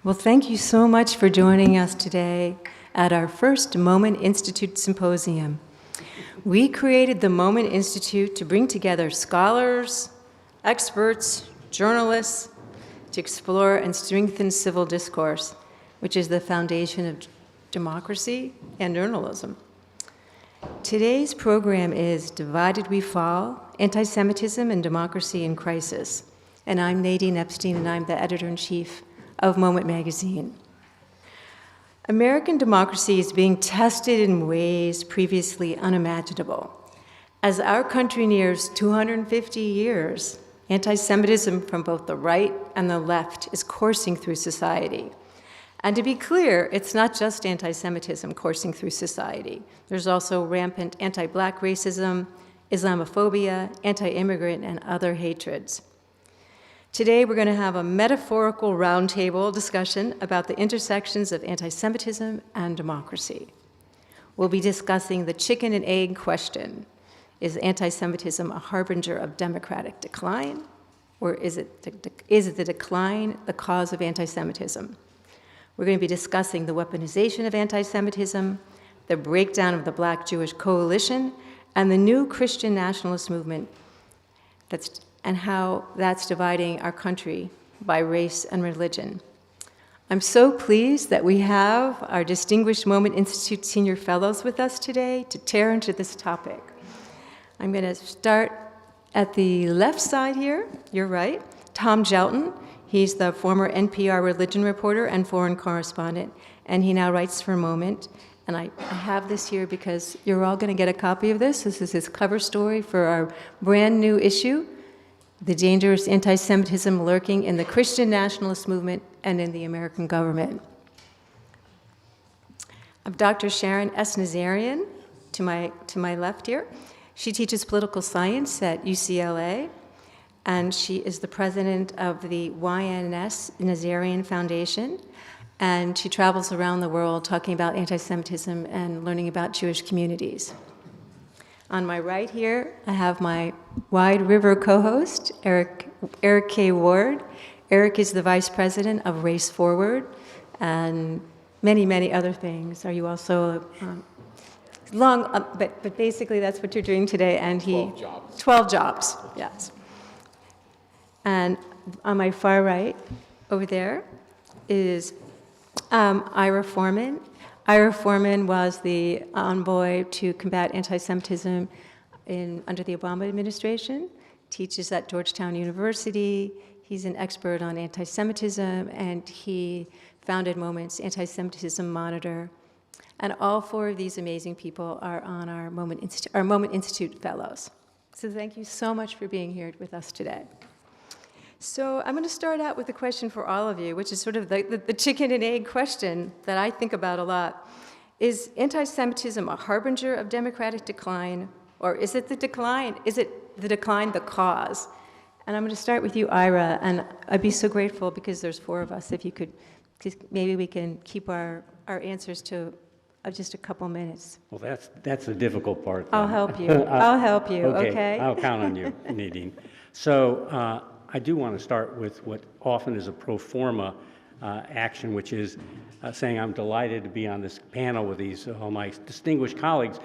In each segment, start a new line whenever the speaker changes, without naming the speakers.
Well, thank you so much for joining us today at our first Moment Institute Symposium. We created the Moment Institute to bring together scholars, experts, journalists, to explore and strengthen civil discourse, which is the foundation of democracy and journalism. Today's program is Divided We Fall, Antisemitism and Democracy in Crisis. And I'm Nadine Epstein, and I'm the editor-in-chief of Moment magazine. American democracy is being tested in ways previously unimaginable. As our country nears 250 years, anti-Semitism from both the right and the left is coursing through society. And to be clear, it's not just anti-Semitism coursing through society. There's also rampant anti-Black racism, Islamophobia, anti-immigrant, and other hatreds. Today, we're going to have a metaphorical roundtable discussion about the intersections of anti-Semitism and democracy. We'll be discussing the chicken and egg question. Is anti-Semitism a harbinger of democratic decline, or is it the decline the cause of anti-Semitism? We're going to be discussing the weaponization of anti-Semitism, the breakdown of the Black-Jewish coalition, and the new Christian nationalist movement and how that's dividing our country by race and religion. I'm so pleased that we have our distinguished Moment Institute Senior Fellows with us today to tear into this topic. I'm going to start at the left side here, you're right, Tom Gjelten. He's the former NPR religion reporter and foreign correspondent, and he now writes for Moment. And I have this here because you're all going to get a copy of this. This is his cover story for our brand new issue, The Dangerous Anti-Semitism Lurking in the Christian Nationalist Movement and in the American Government. I'm Dr. Sharon S. Nazarian, to my left here. She teaches political science at UCLA, and she is the president of the YNS Nazarian Foundation, and she travels around the world talking about anti-Semitism and learning about Jewish communities. On my right here, I have my Wide River co-host, Eric K. Ward. Eric is the vice president of Race Forward and many, many other things. Are you also but basically that's what you're doing today. And
12 jobs.
12 jobs, yes. And on my far right, over there, is Ira Forman. Ira Forman was the envoy to combat anti-Semitism under the Obama administration, teaches at Georgetown University. He's an expert on anti-Semitism, and he founded Moment's Anti-Semitism Monitor. And all four of these amazing people are on our Moment Institute Fellows. So thank you so much for being here with us today. So I'm going to start out with a question for all of you, which is sort of the chicken and egg question that I think about a lot. Is anti-Semitism a harbinger of democratic decline, or is it the decline? Is it the decline the cause? And I'm going to start with you, Ira, and I'd be so grateful because there's four of us. If you could, maybe we can keep our answers to just a couple minutes.
Well, that's the difficult part.
I'll help you. I'll help you, okay?
I'll count on you, Nadine. So I do want to start with what often is a pro forma action, which is saying I'm delighted to be on this panel with all my distinguished colleagues,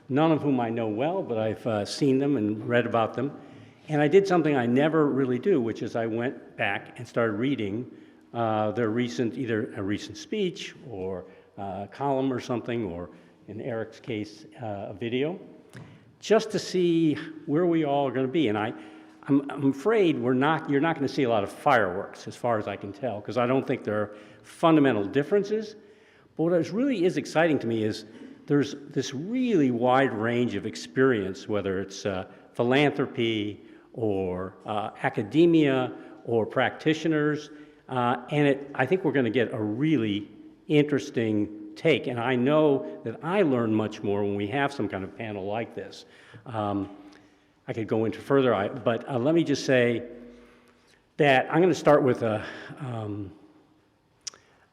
none of whom I know well, but I've seen them and read about them. And I did something I never really do, which is I went back and started reading either a recent speech or a column or something, or in Eric's case, a video, just to see where we all are going to be. And I'm afraid you're not going to see a lot of fireworks, as far as I can tell, because I don't think there are fundamental differences. But what really is exciting to me is there's this really wide range of experience, whether it's philanthropy or academia or practitioners, and I think we're going to get a really interesting take. And I know that I learn much more when we have some kind of panel like this. I could go into further, but let me just say that I'm going to start with a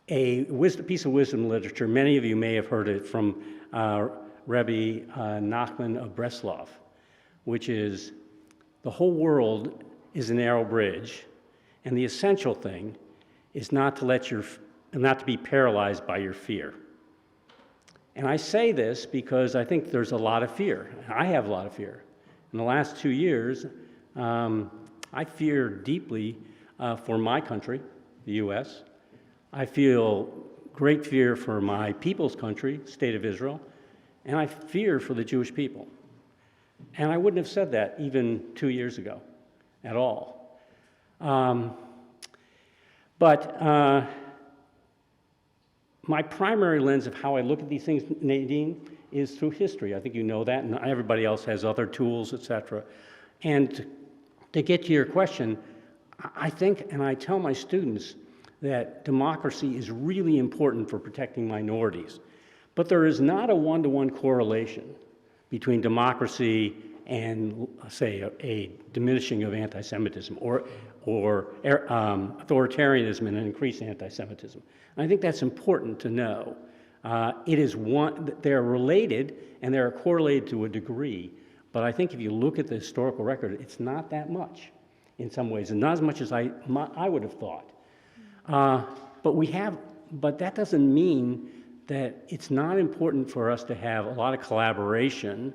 piece of wisdom literature. Many of you may have heard it from Rebbe Nachman of Breslov, which is, the whole world is a narrow bridge, and the essential thing is not to let your not to be paralyzed by your fear. And I say this because I think there's a lot of fear. I have a lot of fear. In the last 2 years, I fear deeply for my country, the U.S. I feel great fear for my people's country, state of Israel, and I fear for the Jewish people. And I wouldn't have said that even 2 years ago at all. But my primary lens of how I look at these things, Nadine, is through history. I think you know that, and everybody else has other tools, etc. And to get to your question, I think, and I tell my students, that democracy is really important for protecting minorities. But there is not a one-to-one correlation between democracy and, say, a diminishing of anti-Semitism or authoritarianism and increased anti-Semitism. And I think that's important to know. They're related and they're correlated to a degree, but I think if you look at the historical record, it's not that much in some ways, and not as much as I would have thought. But that doesn't mean that it's not important for us to have a lot of collaboration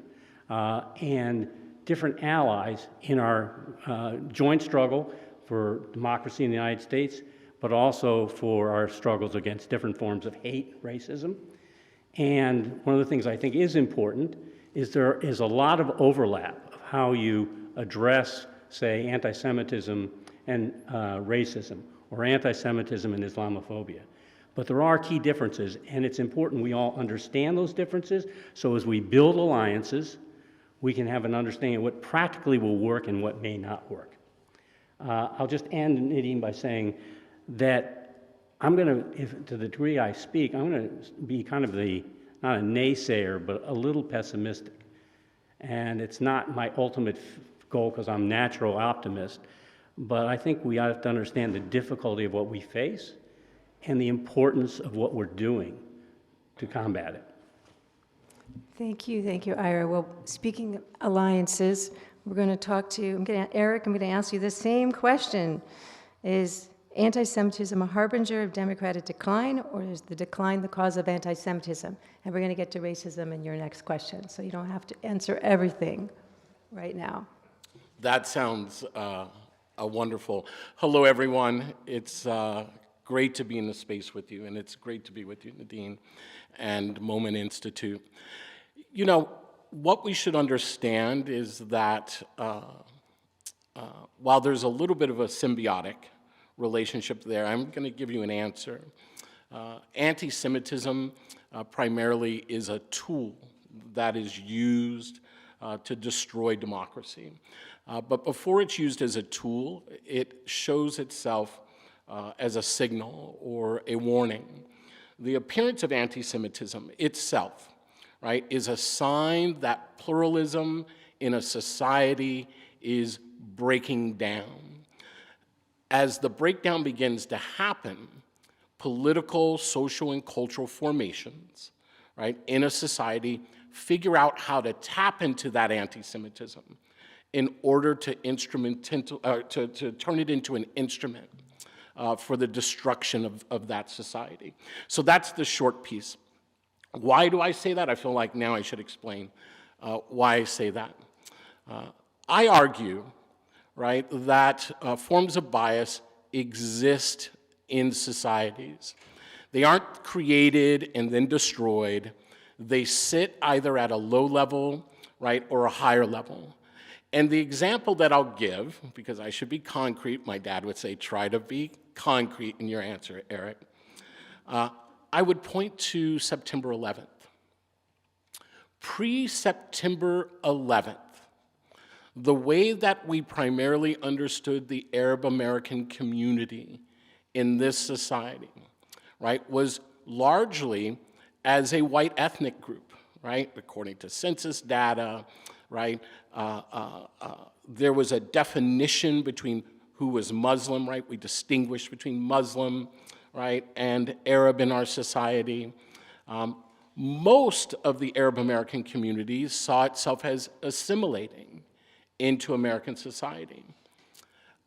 and different allies in our joint struggle for democracy in the United States, but also for our struggles against different forms of hate, racism. And one of the things I think is important is there is a lot of overlap of how you address, say, anti-Semitism and racism, or anti-Semitism and Islamophobia. But there are key differences, and it's important we all understand those differences, so as we build alliances, we can have an understanding of what practically will work and what may not work. I'll just end, Nadine, by saying that I'm going to, to the degree I speak, I'm going to be kind of not a naysayer, but a little pessimistic. And it's not my ultimate goal because I'm a natural optimist, but I think we have to understand the difficulty of what we face and the importance of what we're doing to combat it.
Thank you, Ira. Well, speaking of alliances, we're going to talk to Eric. I'm going to ask you the same question. Is anti-Semitism a harbinger of democratic decline, or is the decline the cause of anti-Semitism? And we're going to get to racism in your next question, so you don't have to answer everything right now.
That sounds wonderful. Hello, everyone. It's great to be in the space with you, and it's great to be with you, Nadine, and Moment Institute. You know, what we should understand is that while there's a little bit of a symbiotic relationship there, I'm going to give you an answer. Anti-Semitism primarily is a tool that is used to destroy democracy. But before it's used as a tool, it shows itself as a signal or a warning. The appearance of anti-Semitism itself, right, is a sign that pluralism in a society is breaking down. As the breakdown begins to happen, political, social, and cultural formations, right, in a society figure out how to tap into that anti-Semitism in order to turn it into an instrument for the destruction of that society. So that's the short piece. Why do I say that? I feel like now I should explain why I say that. I argue, right, that forms of bias exist in societies. They aren't created and then destroyed. They sit either at a low level, right, or a higher level. And the example that I'll give, because I should be concrete, my dad would say, try to be concrete in your answer, Eric. I would point to September 11th. Pre-September 11th, the way that we primarily understood the Arab American community in this society, right, was largely as a white ethnic group, right, according to census data, right. There was a definition between who was Muslim, right. We distinguished between Muslim, right, and Arab in our society. Most of the Arab American communities saw itself as assimilating into American society.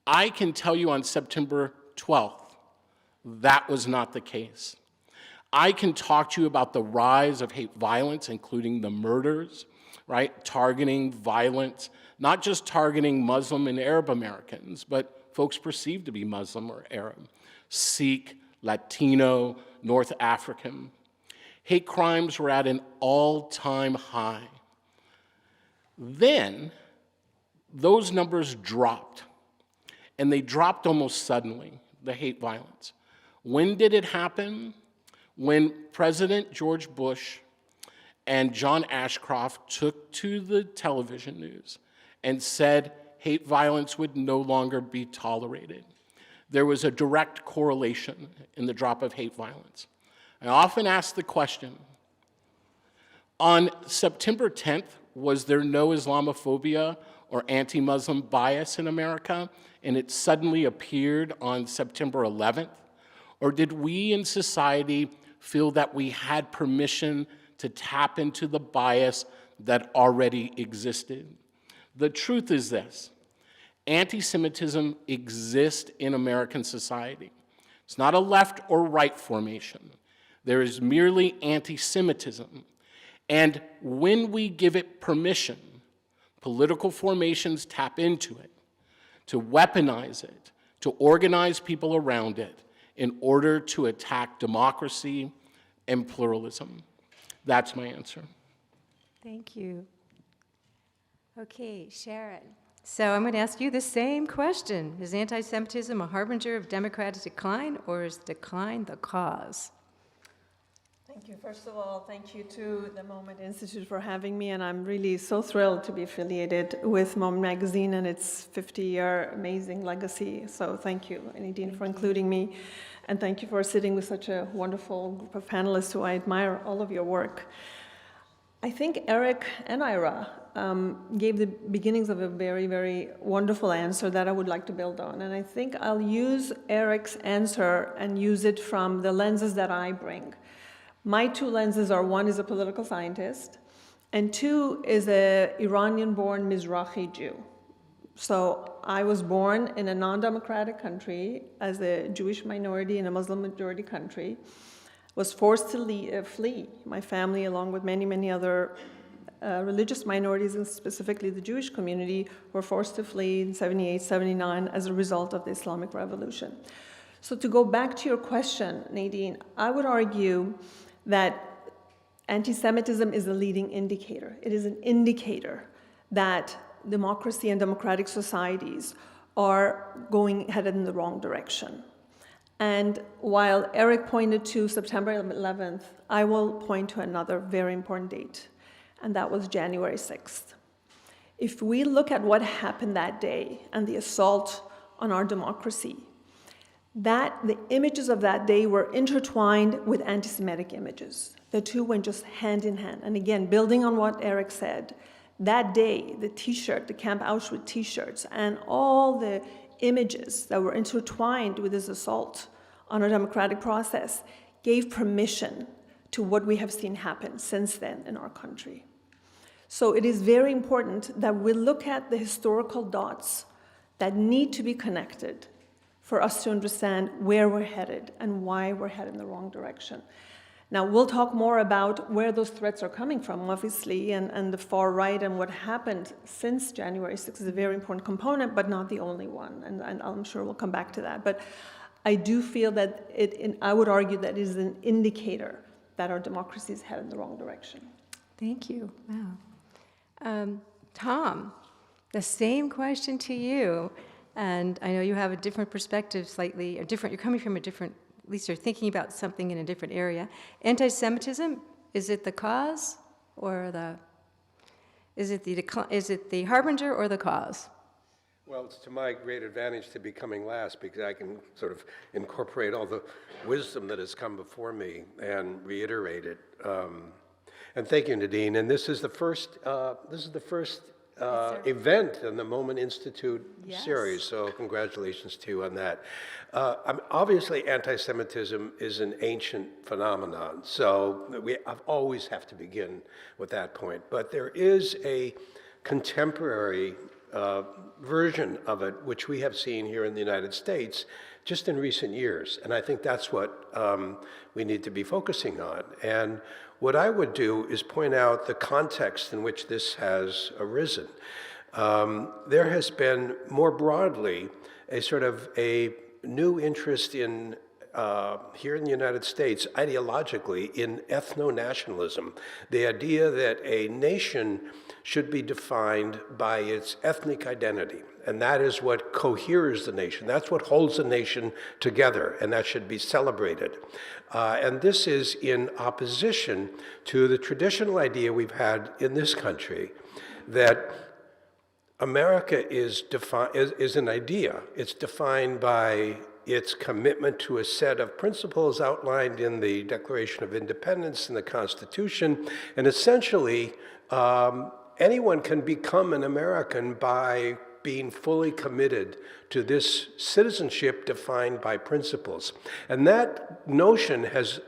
I can tell you on September 12th, That was not the case. I can talk to you about the rise of hate violence, including the murders, right? Targeting violence, not just targeting Muslim and Arab Americans, but folks perceived to be Muslim or Arab, Sikh, Latino, North African. Hate crimes were at an all-time high. Then, those numbers dropped, and they dropped almost suddenly, the hate violence. When did it happen? When President George Bush and John Ashcroft took to the television news and said hate violence would no longer be tolerated. There was a direct correlation in the drop of hate violence. I often ask the question, on September 10th, was there no Islamophobia or anti-Muslim bias in America, and it suddenly appeared on September 11th? Or did we in society feel that we had permission to tap into the bias that already existed? The truth is this: anti-Semitism exists in American society. It's not a left or right formation. There is merely anti-Semitism. And when we give it permission, political formations tap into it, to weaponize it, to organize people around it in order to attack democracy and pluralism. That's my answer.
Thank you. Okay, Sharon. So I'm going to ask you the same question. Is anti-Semitism a harbinger of democratic decline, or is decline the cause?
Thank you. First of all, thank you to the Moment Institute for having me, and I'm really so thrilled to be affiliated with Moment Magazine and its 50-year amazing legacy. So thank you, Nadine, for including me, and thank you for sitting with such a wonderful group of panelists who I admire all of your work. I think Eric and Ira gave the beginnings of a very, very wonderful answer that I would like to build on. And I think I'll use Eric's answer and use it from the lenses that I bring. My two lenses are, one is a political scientist, and two is an Iranian-born Mizrahi Jew. So I was born in a non-democratic country as a Jewish minority in a Muslim-majority country, was forced to flee. My family, along with many, many other religious minorities, and specifically the Jewish community, were forced to flee in 78, 79 as a result of the Islamic Revolution. So to go back to your question, Nadine, I would argue that anti-Semitism is a leading indicator. It is an indicator that democracy and democratic societies are headed in the wrong direction. And while Eric pointed to September 11th, I will point to another very important date, and that was January 6th. If we look at what happened that day and the assault on our democracy, the images of that day were intertwined with anti-Semitic images. The two went just hand in hand. And again, building on what Eric said, that day, the t-shirt, the Camp Auschwitz t-shirts, and all the images that were intertwined with this assault on our democratic process gave permission to what we have seen happen since then in our country. So it is very important that we look at the historical dots that need to be connected for us to understand where we're headed and why we're headed in the wrong direction. Now, we'll talk more about where those threats are coming from, obviously, and the far right and what happened since January 6th is a very important component, but not the only one, and I'm sure we'll come back to that. But I do feel that I would argue that it is an indicator that our democracy is headed in the wrong direction. Thank you.
Wow. Tom, the same question to you. And I know you have a different perspective slightly, or different, you're coming from a different, at least you're thinking about something in a different area. Anti-Semitism, is it the cause or is it the harbinger or the cause?
Well, it's to my great advantage to be coming last because I can sort of incorporate all the wisdom that has come before me and reiterate it. And thank you, Nadine. And this is the first event in the Moment Institute series, so congratulations to you on that. Obviously, anti-Semitism is an ancient phenomenon, so we always have to begin with that point. But there is a contemporary version of it, which we have seen here in the United States just in recent years. And I think that's what we need to be focusing on. And what I would do is point out the context in which this has arisen. There has been more broadly a sort of a new interest in here in the United States, ideologically, in ethno-nationalism, the idea that a nation should be defined by its ethnic identity, and that is what coheres the nation. That's what holds the nation together, and that should be celebrated. And this is in opposition to the traditional idea we've had in this country that America is an idea. It's defined by its commitment to a set of principles outlined in the Declaration of Independence and the Constitution, and essentially anyone can become an American by being fully committed to this citizenship defined by principles. And that notion has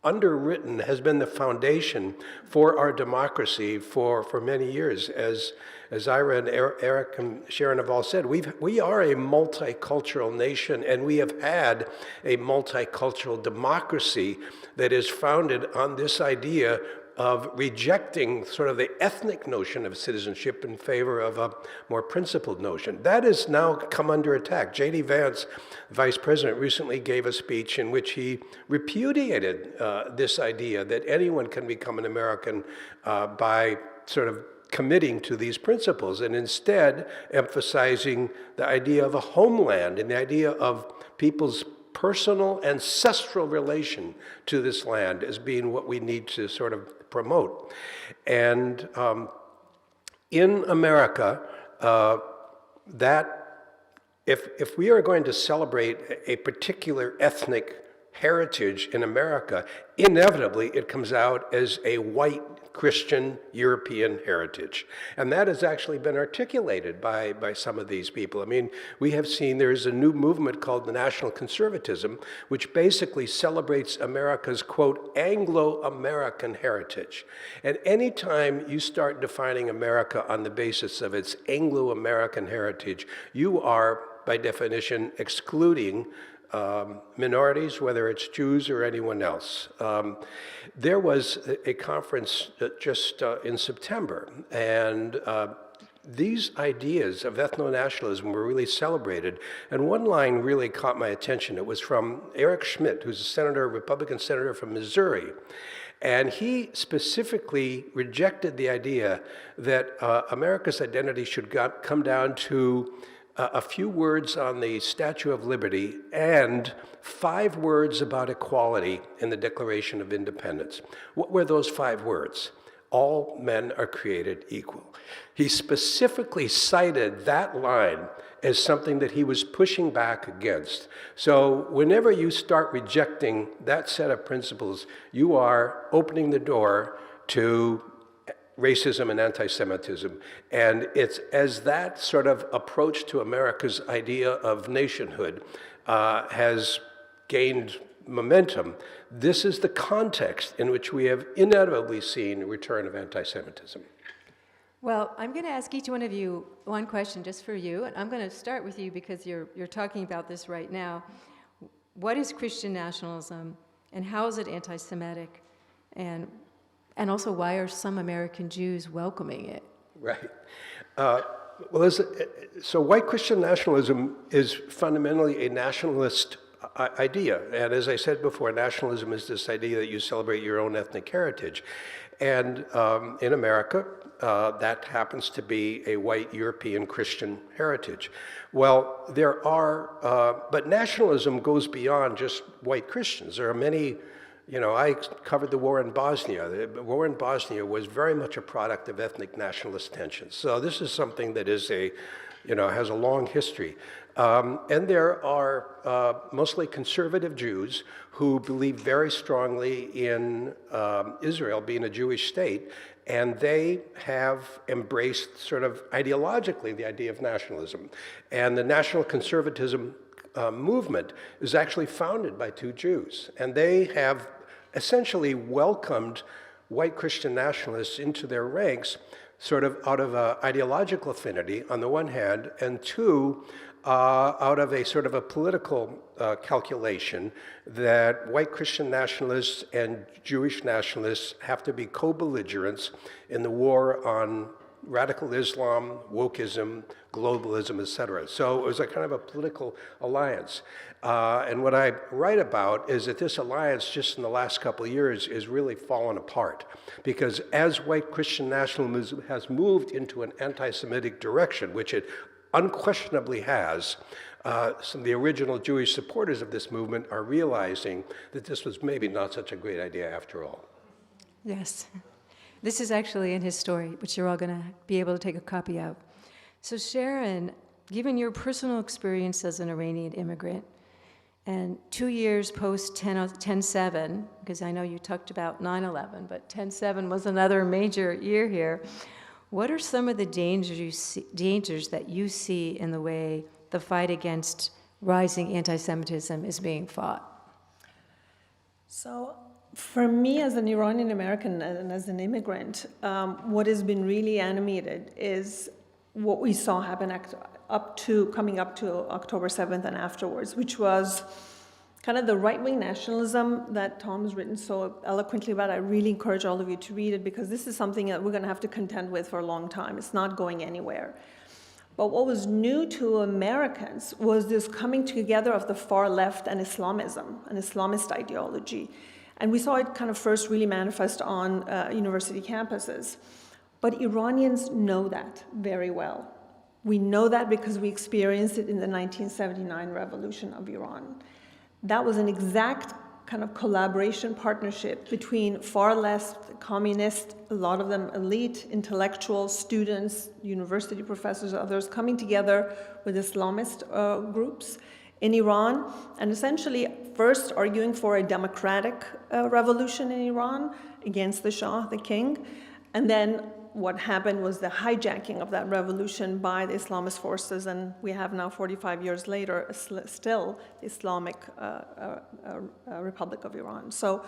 been the foundation for our democracy for many years. As Ira and Eric and Sharon have all said, we are a multicultural nation, and we have had a multicultural democracy that is founded on this idea of rejecting sort of the ethnic notion of citizenship in favor of a more principled notion. That has now come under attack. J.D. Vance, Vice President, recently gave a speech in which he repudiated this idea that anyone can become an American by sort of committing to these principles, and instead emphasizing the idea of a homeland and the idea of people's personal ancestral relation to this land as being what we need to sort of promote. And in America, that if we are going to celebrate a particular ethnic heritage in America, inevitably it comes out as a white Christian European heritage. And that has actually been articulated by some of these people. I mean, we have seen there's a new movement called the national conservatism, which basically celebrates America's, quote, Anglo-American heritage. And anytime you start defining America on the basis of its Anglo-American heritage, you are, by definition, excluding minorities, whether it's Jews or anyone else. There was a conference just in September, and these ideas of ethno-nationalism were really celebrated. And one line really caught my attention. It was from Eric Schmidt, who's a senator, Republican senator from Missouri. And he specifically rejected the idea that America's identity should come down to a few words on the Statue of Liberty and 5 words about equality in the Declaration of Independence. What were those 5 words? All men are created equal. He specifically cited that line as something that he was pushing back against. So whenever you start rejecting that set of principles, you are opening the door to racism and anti-Semitism. And it's as that sort of approach to America's idea of nationhood has gained momentum, this is the context in which we have inevitably seen a return of anti-Semitism.
Well, I'm going to ask each one of you one question just for you, and I'm going to start with you because you're talking about this right now. What is Christian nationalism, and how is it anti-Semitic? And also, why are some American Jews welcoming it?
Right. So white Christian nationalism is fundamentally a nationalist idea. And as I said before, nationalism is this idea that you celebrate your own ethnic heritage. And in America, that happens to be a white European Christian heritage. Well, but nationalism goes beyond just white Christians. There are many. I covered the war in Bosnia. The war in Bosnia was very much a product of ethnic nationalist tensions. So this is something that is has a long history. And there are mostly conservative Jews who believe very strongly in Israel being a Jewish state, and they have embraced sort of ideologically the idea of nationalism. And the national conservatism movement is actually founded by 2 Jews, and they have essentially welcomed white Christian nationalists into their ranks sort of out of ideological affinity on the one hand, and two, out of a sort of a political calculation that white Christian nationalists and Jewish nationalists have to be co-belligerents in the war on radical Islam, wokeism, globalism, etc. So it was a kind of a political alliance. And what I write about is that this alliance just in the last couple of years is really fallen apart. Because as white Christian nationalism has moved into an anti-Semitic direction, which it unquestionably has, some of the original Jewish supporters of this movement are realizing that this was maybe not such a great idea after all.
Yes. This is actually in his story, which you're all going to be able to take a copy of. So Sharon, given your personal experience as an Iranian immigrant, and 2 years post 10/7, because I know you talked about 9/11, but 10/7 was another major year here. What are some of the dangers that you see in the way the fight against rising anti-Semitism is being fought?
So for me, as an Iranian American and as an immigrant, what has been really animated is what we saw happen coming up to October 7th and afterwards, which was kind of the right-wing nationalism that Tom has written so eloquently about. I really encourage all of you to read it because this is something that we're going to have to contend with for a long time. It's not going anywhere. But what was new to Americans was this coming together of the far left and Islamism, an Islamist ideology. And we saw it kind of first really manifest on university campuses. But Iranians know that very well. We know that because we experienced it in the 1979 revolution of Iran. That was an exact kind of collaboration partnership between far left, communist, a lot of them elite, intellectuals, students, university professors, others coming together with Islamist groups in Iran, and essentially first arguing for a democratic revolution in Iran against the Shah, the king, and then what happened was the hijacking of that revolution by the Islamist forces, and we have now 45 years later still the Islamic Republic of Iran. So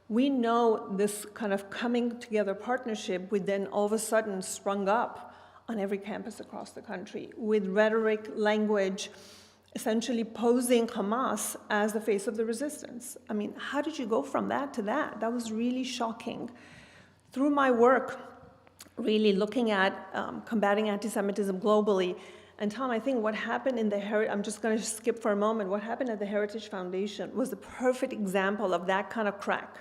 we know this kind of coming together partnership would then all of a sudden sprung up on every campus across the country with rhetoric, language, essentially posing Hamas as the face of the resistance. I mean, how did you go from that to that? That was really shocking. Through my work, really looking at combating anti-Semitism globally, and Tom, I think what happened in the I'm just going to skip for a moment, what happened at the Heritage Foundation was the perfect example of that kind of crack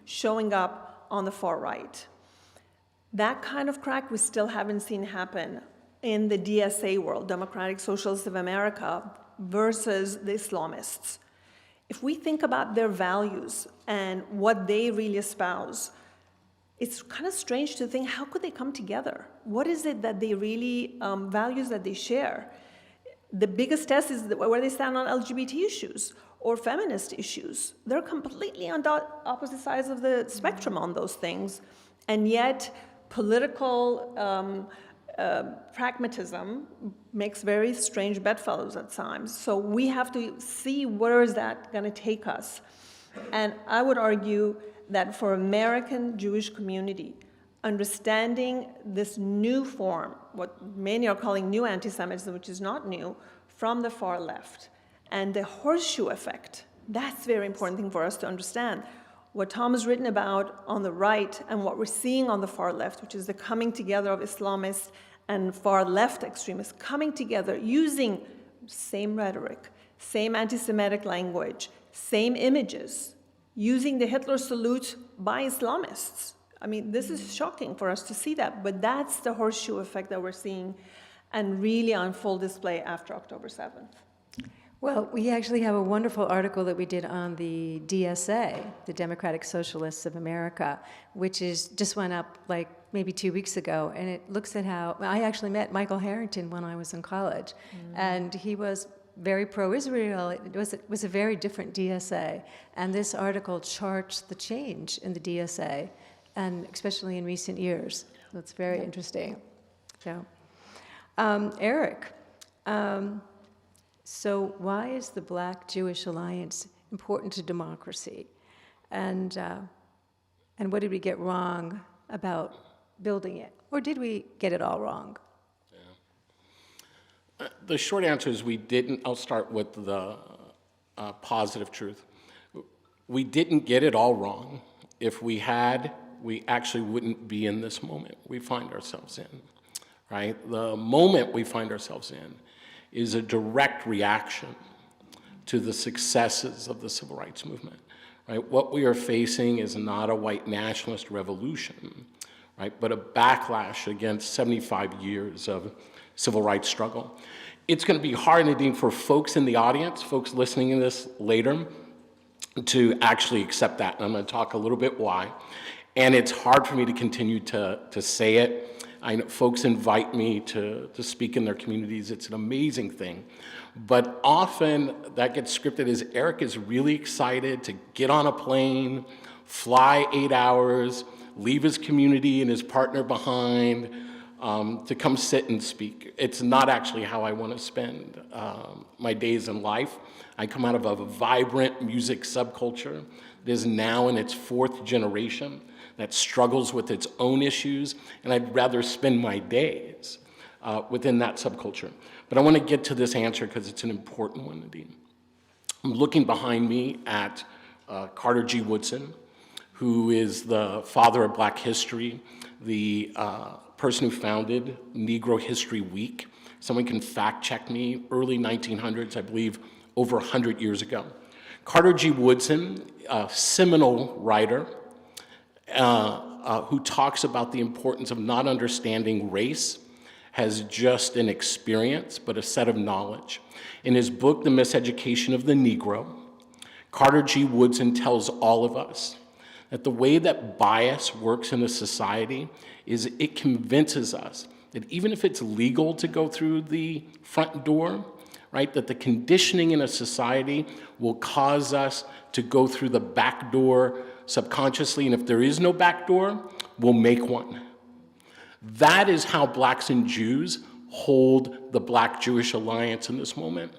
showing up on the far right. That kind of crack we still haven't seen happen in the DSA world, Democratic Socialists of America, versus the Islamists. If we think about their values and what they really espouse, it's kind of strange to think, how could they come together? What is it that they really, values that they share? The biggest test is where they stand on LGBT issues or feminist issues. They're completely on the opposite sides of the spectrum on those things. And yet, political pragmatism makes very strange bedfellows at times. So we have to see where is that going to take us. And I would argue that for American Jewish community, understanding this new form, what many are calling new anti-Semitism, which is not new, from the far left, and the horseshoe effect, that's a very important thing for us to understand. What Tom has written about on the right and what we're seeing on the far left, which is the coming together of Islamists and far left extremists coming together using same rhetoric, same anti-Semitic language, same images, using the Hitler salute by Islamists. I mean, this is shocking for us to see that, but that's the horseshoe effect that we're seeing and really on full display after October 7th.
Well, we actually have a wonderful article that we did on the DSA, the Democratic Socialists of America, which is just went up like maybe 2 weeks ago, and it looks at how, I actually met Michael Harrington when I was in college, and he was very pro-Israel. It was a very different DSA, and this article charts the change in the DSA, and especially in recent years. So it's very interesting. So, Eric, so why is the Black-Jewish alliance important to democracy, and what did we get wrong about building it? Or did we get it all wrong?
The short answer is we didn't. I'll start with the positive truth. We didn't get it all wrong. If we had, we actually wouldn't be in this moment we find ourselves in, right? The moment we find ourselves in is a direct reaction to the successes of the civil rights movement, right? What we are facing is not a white nationalist revolution, right, but a backlash against 75 years of civil rights struggle. It's going to be hard, Nadine, for folks in the audience, folks listening to this later, to actually accept that. And I'm going to talk a little bit why. And it's hard for me to continue to say it. I know folks invite me to speak in their communities. It's an amazing thing. But often that gets scripted as Eric is really excited to get on a plane, fly 8 hours, leave his community and his partner behind, to come sit and speak. It's not actually how I want to spend my days in life. I come out of a vibrant music subculture that is now in its 4th generation, that struggles with its own issues, and I'd rather spend my days within that subculture. But I want to get to this answer because it's an important one, Nadine. I'm looking behind me at Carter G. Woodson, who is the father of Black history, the person who founded Negro History Week. Someone can fact check me, early 1900s, I believe, over 100 years ago. Carter G. Woodson, a seminal writer who talks about the importance of not understanding race, has just an experience, but a set of knowledge. In his book, The Miseducation of the Negro, Carter G. Woodson tells all of us that the way that bias works in a society is it convinces us that even if it's legal to go through the front door, right, that the conditioning in a society will cause us to go through the back door subconsciously, and if there is no back door, we'll make one. That is how Blacks and Jews hold the Black-Jewish alliance in this moment.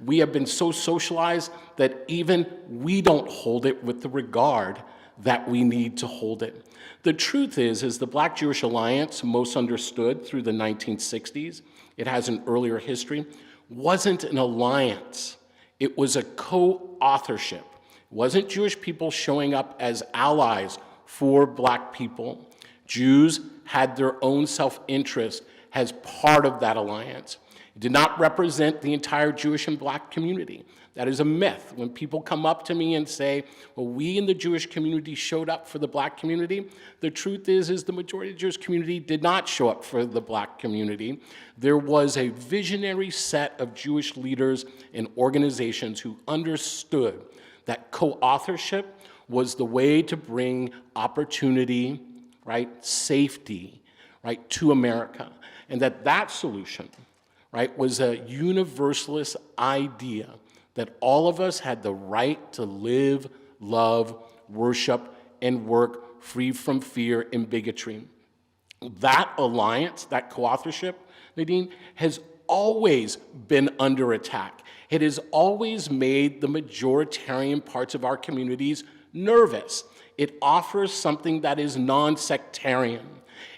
We have been so socialized that even we don't hold it with the regard that we need to hold it. The truth is the Black-Jewish alliance, most understood through the 1960s, it has an earlier history, wasn't an alliance. It was a co-authorship. It wasn't Jewish people showing up as allies for Black people. Jews had their own self-interest as part of that alliance. It did not represent the entire Jewish and Black community. That is a myth. When people come up to me and say, well, we in the Jewish community showed up for the Black community, the truth is the majority of the Jewish community did not show up for the Black community. There was a visionary set of Jewish leaders and organizations who understood that co-authorship was the way to bring opportunity, right, safety, right, to America. And that solution, right, was a universalist idea that all of us had the right to live, love, worship, and work free from fear and bigotry. That alliance, that co-authorship, Nadine, has always been under attack. It has always made the majoritarian parts of our communities nervous. It offers something that is non-sectarian.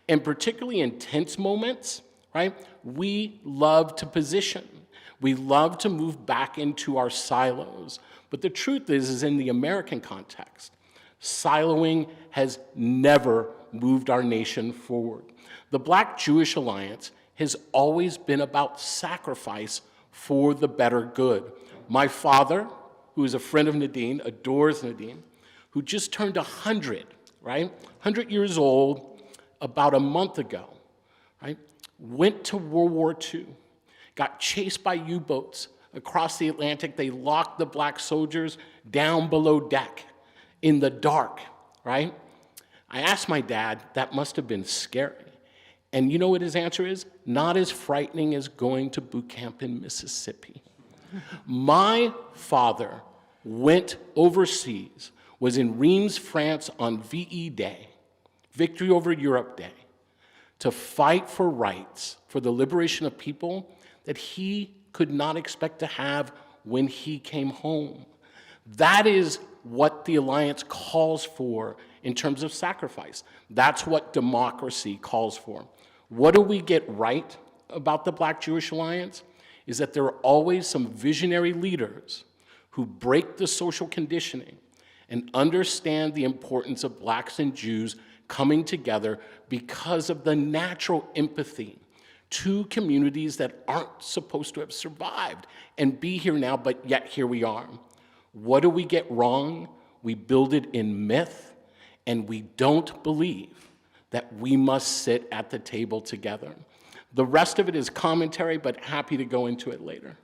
And particularly in tense moments, right, we love to position. We love to move back into our silos. But the truth is in the American context, siloing has never moved our nation forward. The Black-Jewish alliance has always been about sacrifice for the better good. My father, who is a friend of Nadine, adores Nadine, who just turned 100, right? 100 years old about a month ago, right? Went to World War II, got chased by U-boats across the Atlantic. They locked the Black soldiers down below deck in the dark, right? I asked my dad, that must have been scary. And you know what his answer is? Not as frightening as going to boot camp in Mississippi. My father went overseas, was in Reims, France on VE Day, Victory Over Europe Day, to fight for rights, for the liberation of people that he could not expect to have when he came home. That is what the alliance calls for in terms of sacrifice. That's what democracy calls for. What do we get right about the Black-Jewish Alliance? Is that there are always some visionary leaders who break the social conditioning and understand the importance of Blacks and Jews coming together because of the natural empathy to communities that aren't supposed to have survived and be here now, but yet here we are. What do we get wrong? We build it in myth, and we don't believe that we must sit at the table together. The rest of it is commentary, but happy to go into it later.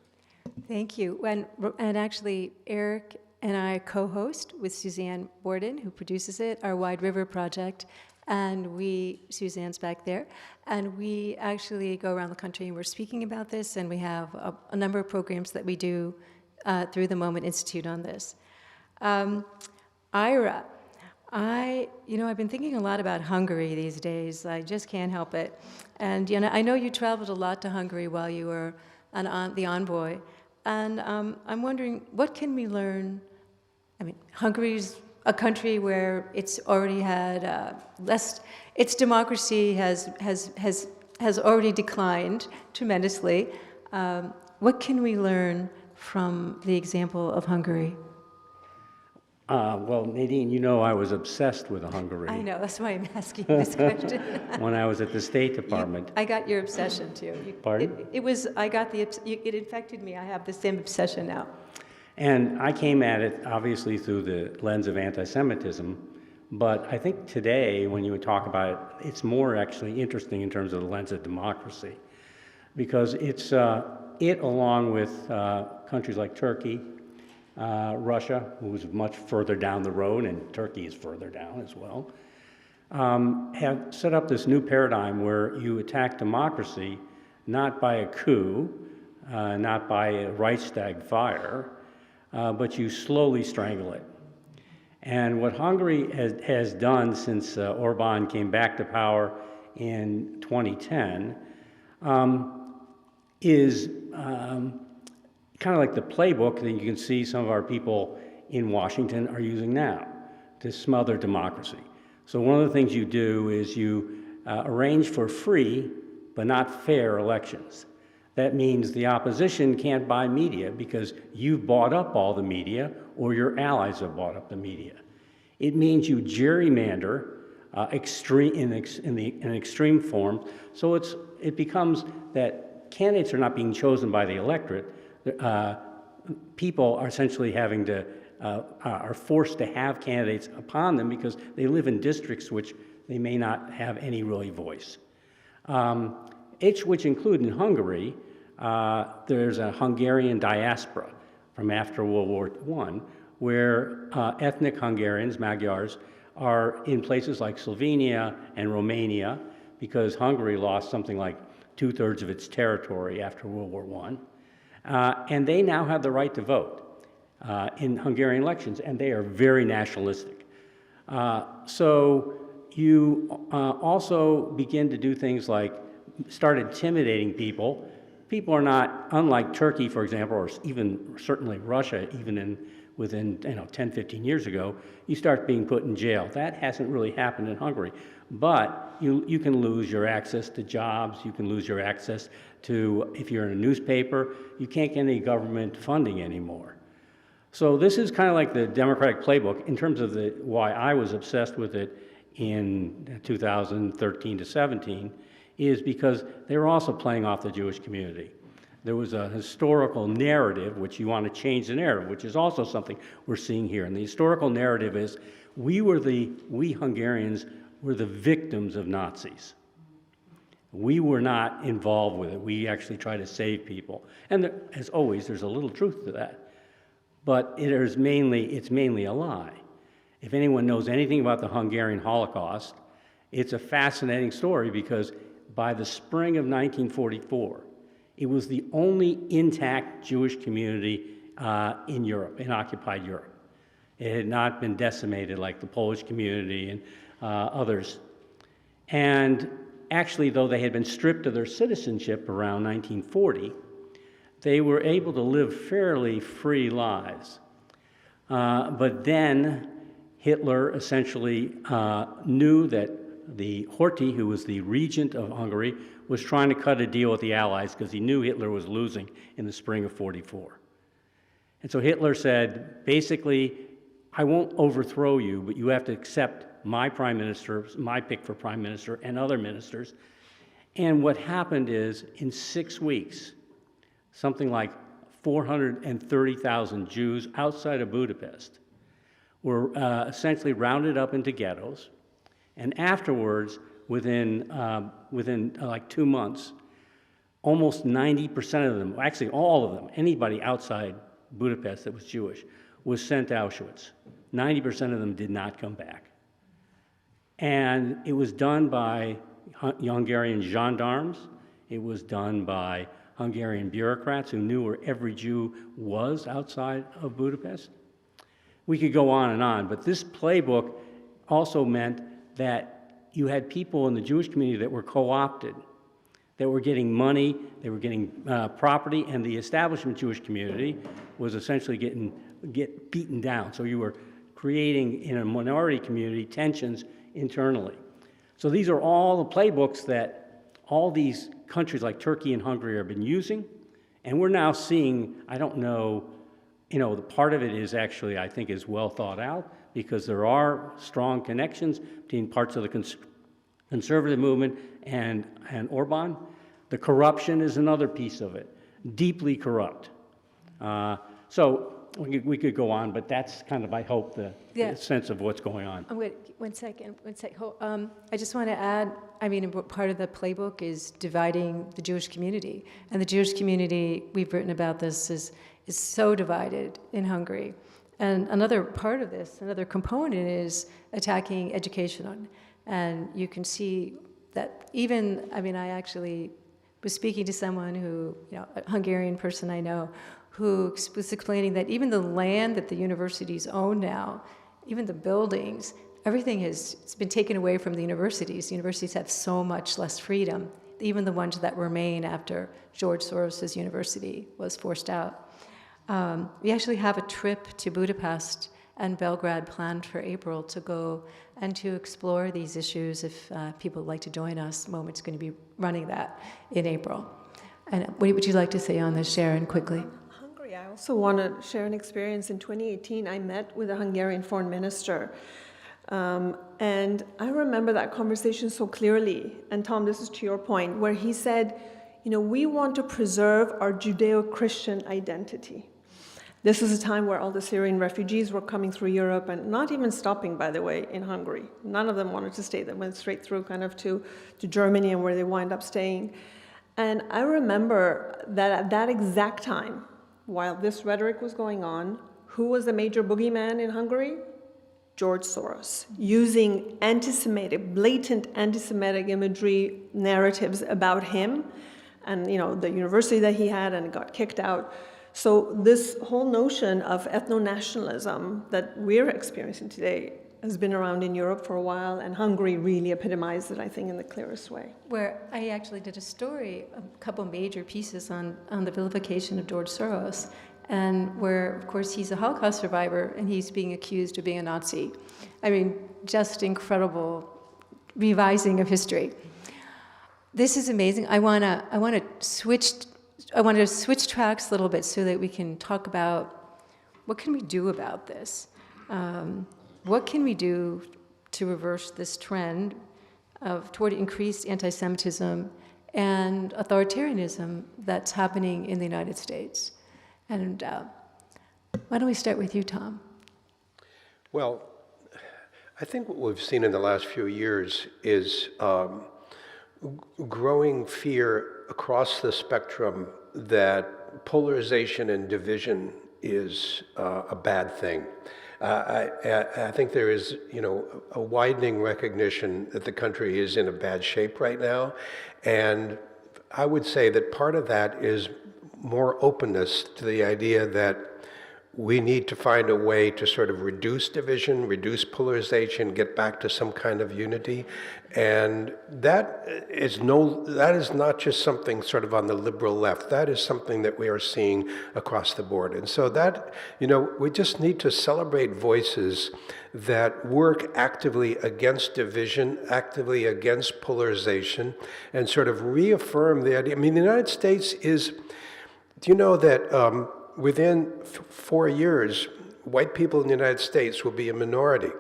Thank you. And actually, Eric and I co-host with Suzanne Borden, who produces it, our Wide River project. And Suzanne's back there, and we actually go around the country and we're speaking about this, and we have a number of programs that we do through the Moment Institute on this. Ira, I've been thinking a lot about Hungary these days. I just can't help it. And I know you traveled a lot to Hungary while you were the envoy, and I'm wondering, what can we learn? I mean, Hungary's a country where it's already had its democracy has already declined tremendously. What can we learn from the example of Hungary?
Well, Nadine, I was obsessed with Hungary.
I know, that's why I'm asking this question.
When I was at the State Department.
I got your obsession too.
Pardon?
It infected me. I have the same obsession now.
And I came at it, obviously, through the lens of anti-Semitism, but I think today, when you would talk about it, it's more actually interesting in terms of the lens of democracy, because it's along with countries like Turkey, Russia, who's much further down the road, and Turkey is further down as well, have set up this new paradigm where you attack democracy not by a coup, not by a Reichstag fire, but you slowly strangle it. And what Hungary has done since Orban came back to power in 2010 is kind of like the playbook that you can see some of our people in Washington are using now to smother democracy. So one of the things you do is you arrange for free but not fair elections. That means the opposition can't buy media because you've bought up all the media or your allies have bought up the media. It means you gerrymander in an extreme form, so it becomes that candidates are not being chosen by the electorate. People are essentially are forced to have candidates upon them because they live in districts which they may not have any really voice. Which include in Hungary, there's a Hungarian diaspora from after World War I, where ethnic Hungarians, Magyars, are in places like Slovenia and Romania, because Hungary lost something like 2/3 of its territory after World War I. And they now have the right to vote in Hungarian elections, and they are very nationalistic. So you also begin to do things like start intimidating people. People are not, unlike Turkey, for example, or even certainly Russia, even within 10, 15 years ago, you start being put in jail. That hasn't really happened in Hungary. But you can lose your access to jobs, you can lose your access to, if you're in a newspaper, you can't get any government funding anymore. So this is kind of like the Democratic playbook in terms of why I was obsessed with it in 2013 to 17, is because they were also playing off the Jewish community. There was a historical narrative, which you want to change the narrative, which is also something we're seeing here. And the historical narrative is we Hungarians were the victims of Nazis. We were not involved with it. We actually tried to save people. And as always, there's a little truth to that. But it's mainly a lie. If anyone knows anything about the Hungarian Holocaust, it's a fascinating story because by the spring of 1944, it was the only intact Jewish community in Europe, in occupied Europe. It had not been decimated like the Polish community and others. And actually, though they had been stripped of their citizenship around 1940, they were able to live fairly free lives. But then Hitler essentially knew that the Horthy, who was the regent of Hungary, was trying to cut a deal with the Allies because he knew Hitler was losing in the spring of '44. And so Hitler said, basically, I won't overthrow you, but you have to accept my prime minister, my pick for prime minister, and other ministers. And what happened is, in 6 weeks, something like 430,000 Jews outside of Budapest were essentially rounded up into ghettos. And afterwards, within like 2 months, almost 90% of them, actually all of them, anybody outside Budapest that was Jewish, was sent to Auschwitz. 90% of them did not come back. And it was done by Hungarian gendarmes. It was done by Hungarian bureaucrats who knew where every Jew was outside of Budapest. We could go on, but this playbook also meant that you had people in the Jewish community that were co-opted, that were getting money, they were getting property, and the establishment Jewish community was essentially get beaten down. So you were creating, in a minority community, tensions internally. So these are all the playbooks that all these countries like Turkey and Hungary have been using, and we're now seeing, I don't know, the part of it is actually, I think, is well thought out, because there are strong connections between parts of the conservative movement and Orban. The corruption is another piece of it, deeply corrupt. So we could go on, but that's kind of, I hope, the sense of what's going on.
I'm going to, one second. I just want to add, part of the playbook is dividing the Jewish community. And the Jewish community, we've written about this, is so divided in Hungary. And another part of this, another component is attacking education. And you can see that even, I actually was speaking to someone who, a Hungarian person I know, who was explaining that even the land that the universities own now, even the buildings, everything it's been taken away from the universities. The universities have so much less freedom, even the ones that remain after George Soros's university was forced out. We actually have a trip to Budapest and Belgrade planned for April to go and to explore these issues. If people would like to join us, Moment's going to be running that in April. And what would you like to say on this, Sharon, quickly?
Hungary, I also want to share an experience. In 2018, I met with a Hungarian foreign minister. And I remember that conversation so clearly. And Tom, this is to your point, where he said, we want to preserve our Judeo-Christian identity. This is a time where all the Syrian refugees were coming through Europe and not even stopping, by the way, in Hungary. None of them wanted to stay. They went straight through kind of to Germany, and where they wind up staying. And I remember that at that exact time, while this rhetoric was going on, who was the major boogeyman in Hungary? George Soros, using anti-Semitic, blatant anti-Semitic imagery narratives about him and the university that he had, and got kicked out. So this whole notion of ethno-nationalism that we're experiencing today has been around in Europe for a while, and Hungary really epitomized it, I think, in the clearest way.
Where I actually did a story, a couple major pieces on the vilification of George Soros, and where, of course, he's a Holocaust survivor, and he's being accused of being a Nazi. Just incredible revising of history. This is amazing. I want to switch tracks a little bit so that we can talk about what can we do about this. What can we do to reverse this trend toward increased anti-Semitism and authoritarianism that's happening in the United States? And why don't we start with you, Tom?
Well, I think what we've seen in the last few years is growing fear across the spectrum that polarization and division is a bad thing. I think there is, a widening recognition that the country is in a bad shape right now, and I would say that part of that is more openness to the idea that we need to find a way to sort of reduce division, reduce polarization, get back to some kind of unity. And that is not just something sort of on the liberal left. That is something that we are seeing across the board. And so that, we just need to celebrate voices that work actively against division, actively against polarization, and sort of reaffirm the idea. I mean, the United States is, do you know that within 4 years, white people in the United States will be a minority?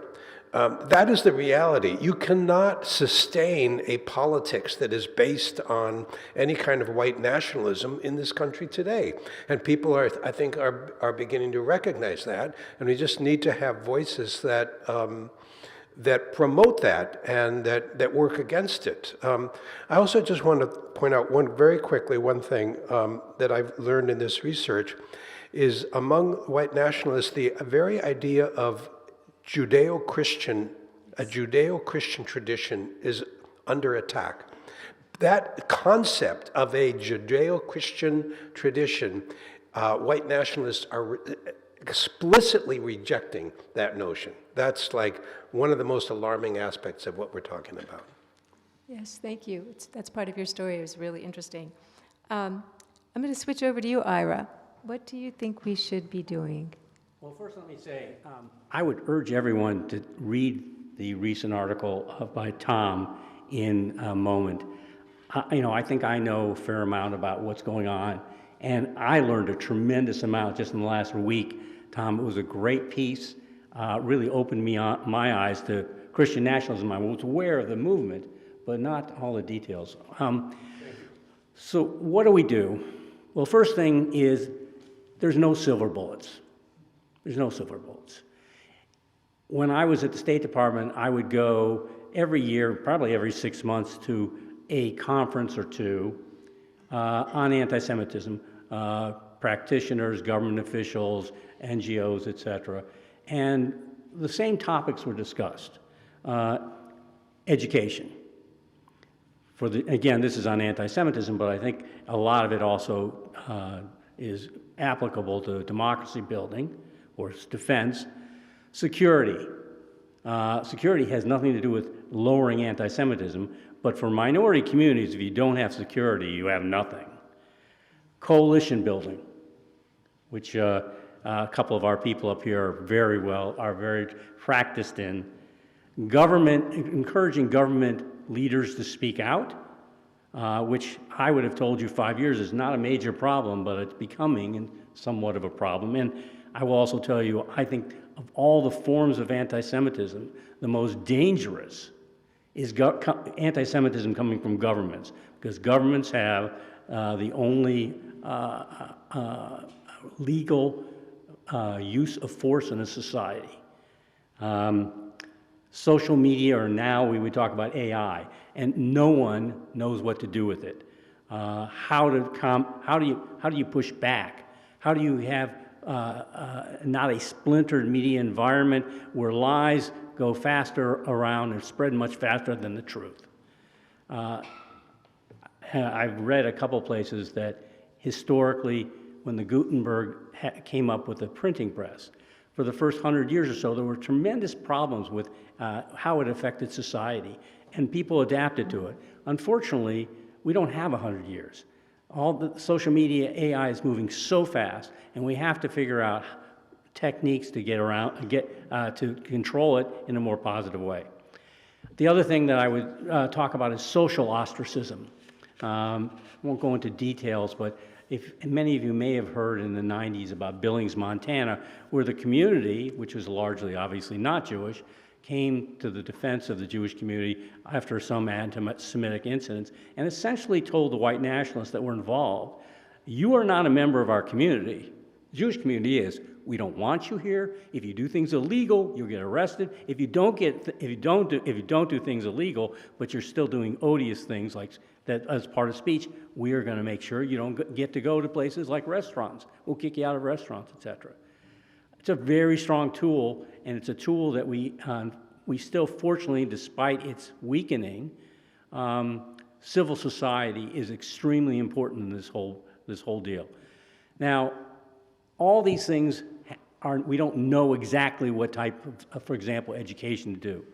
That is the reality. You cannot sustain a politics that is based on any kind of white nationalism in this country today. And people I think, are beginning to recognize that. And we just need to have voices that that promote that and that work against it. I also just want to point out very quickly one thing that I've learned in this research is among white nationalists, the very idea of a Judeo-Christian tradition is under attack. That concept of a Judeo-Christian tradition, white nationalists are explicitly rejecting that notion. That's like one of the most alarming aspects of what we're talking about.
Yes, thank you. That's part of your story. It was really interesting. I'm going to switch over to you, Ira. What do you think we should be doing?
Well, first let me say, I would urge everyone to read the recent article by Tom in Moment. I think I know a fair amount about what's going on, and I learned a tremendous amount just in the last week. Tom, it was a great piece, really opened my eyes to Christian nationalism. I was aware of the movement, but not all the details. So what do we do? Well, first thing is there's no silver bullets. There's no silver bullets. When I was at the State Department, I would go every year, probably every 6 months, to a conference or two on anti-Semitism, practitioners, government officials, NGOs, etc. And the same topics were discussed. Education. Again, this is on anti-Semitism, but I think a lot of it also is applicable to democracy building or defense. Security. Security has nothing to do with lowering anti-Semitism, but for minority communities, if you don't have security, you have nothing. Coalition building, which a couple of our people up here are very practiced in. Encouraging government leaders to speak out, which I would have told you 5 years is not a major problem, but it's becoming somewhat of a problem. And I will also tell you, I think of all the forms of anti-Semitism, the most dangerous is anti-Semitism coming from governments, because governments have the only legal use of force in a society. Social media, or now we would talk about AI, and no one knows what to do with it. How do you push back? How do you have not a splintered media environment where lies go faster around and spread much faster than the truth? I've read a couple places that historically, when the Gutenberg came up with the printing press, for the first 100 years or so, there were tremendous problems with how it affected society, and people adapted to it. Unfortunately, we don't have 100 years. All the social media, AI is moving so fast, and we have to figure out techniques to to control it in a more positive way. The other thing that I would talk about is social ostracism. I won't go into details, but many of you may have heard in the 90s about Billings, Montana, where the community, which was largely obviously not Jewish, came to the defense of the Jewish community after some anti-Semitic incidents and essentially told the white nationalists that were involved, you are not a member of our community. The Jewish community is. We don't want you here. If you do things illegal, you'll get arrested. If you don't do things illegal, but you're still doing odious things like that as part of speech, we are going to make sure you don't get to go to places like restaurants. We'll kick you out of restaurants, etc. It's a very strong tool, and it's a tool that we still, fortunately, despite its weakening, civil society is extremely important in this whole deal. Now, all these things we don't know exactly what type of, for example, education to do.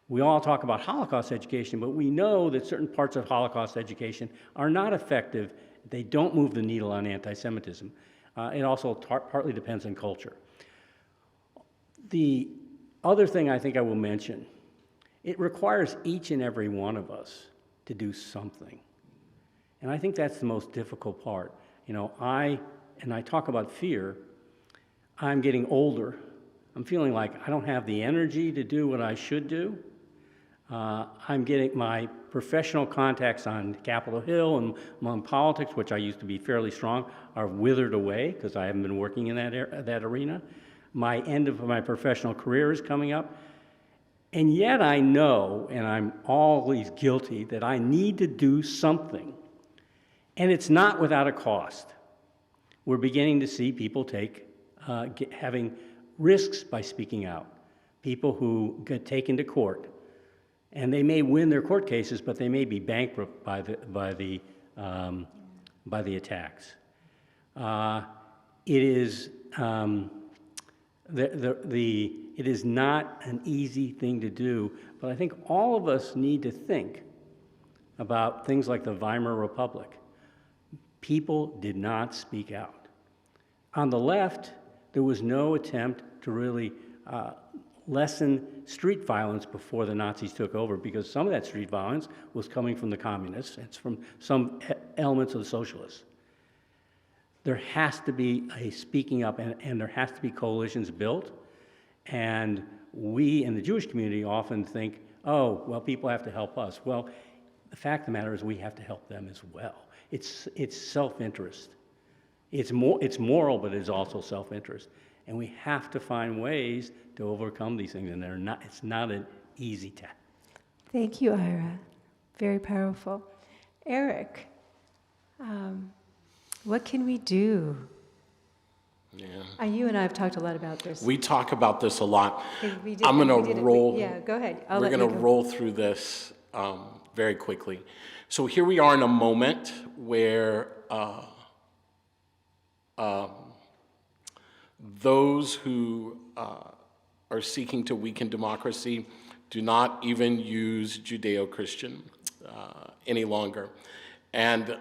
We all talk about Holocaust education, but we know that certain parts of Holocaust education are not effective. They don't move the needle on anti-Semitism. It also partly depends on culture. The other thing I think I will mention, it requires each and every one of us to do something. And I think that's the most difficult part. You know, I talk about fear. I'm getting older. I'm feeling like I don't have the energy to do what I should do. I'm getting my professional contacts on Capitol Hill and among politics, which I used to be fairly strong, are withered away because I haven't been working in that arena. My end of my professional career is coming up. And yet I know, and I'm always guilty, that I need to do something. And it's not without a cost. We're beginning to see people having risks by speaking out. People who get taken to court. And they may win their court cases, but they may be bankrupt by the attacks. It is it is not an easy thing to do, but I think all of us need to think about things like the Weimar Republic. People did not speak out. On the left, there was no attempt to really lessen street violence before the Nazis took over, because some of that street violence was coming from the communists, it's from some elements of the socialists. There has to be a speaking up, and there has to be coalitions built, and we in the Jewish community often think, oh, well, people have to help us. Well, the fact of the matter is we have to help them as well. It's self-interest. It's moral, but it's also self-interest. And we have to find ways to overcome these things, and it's not an easy task.
Thank you, Ira. Very powerful. Eric, what can we do?
Yeah.
You and I have talked a lot about this.
We talk about this a lot.
We did-
I'm
we
going
did
to
it.
roll.
Yeah, go ahead.
We're going to roll through this very quickly. So here we are in a moment where those who are seeking to weaken democracy do not even use Judeo-Christian any longer. And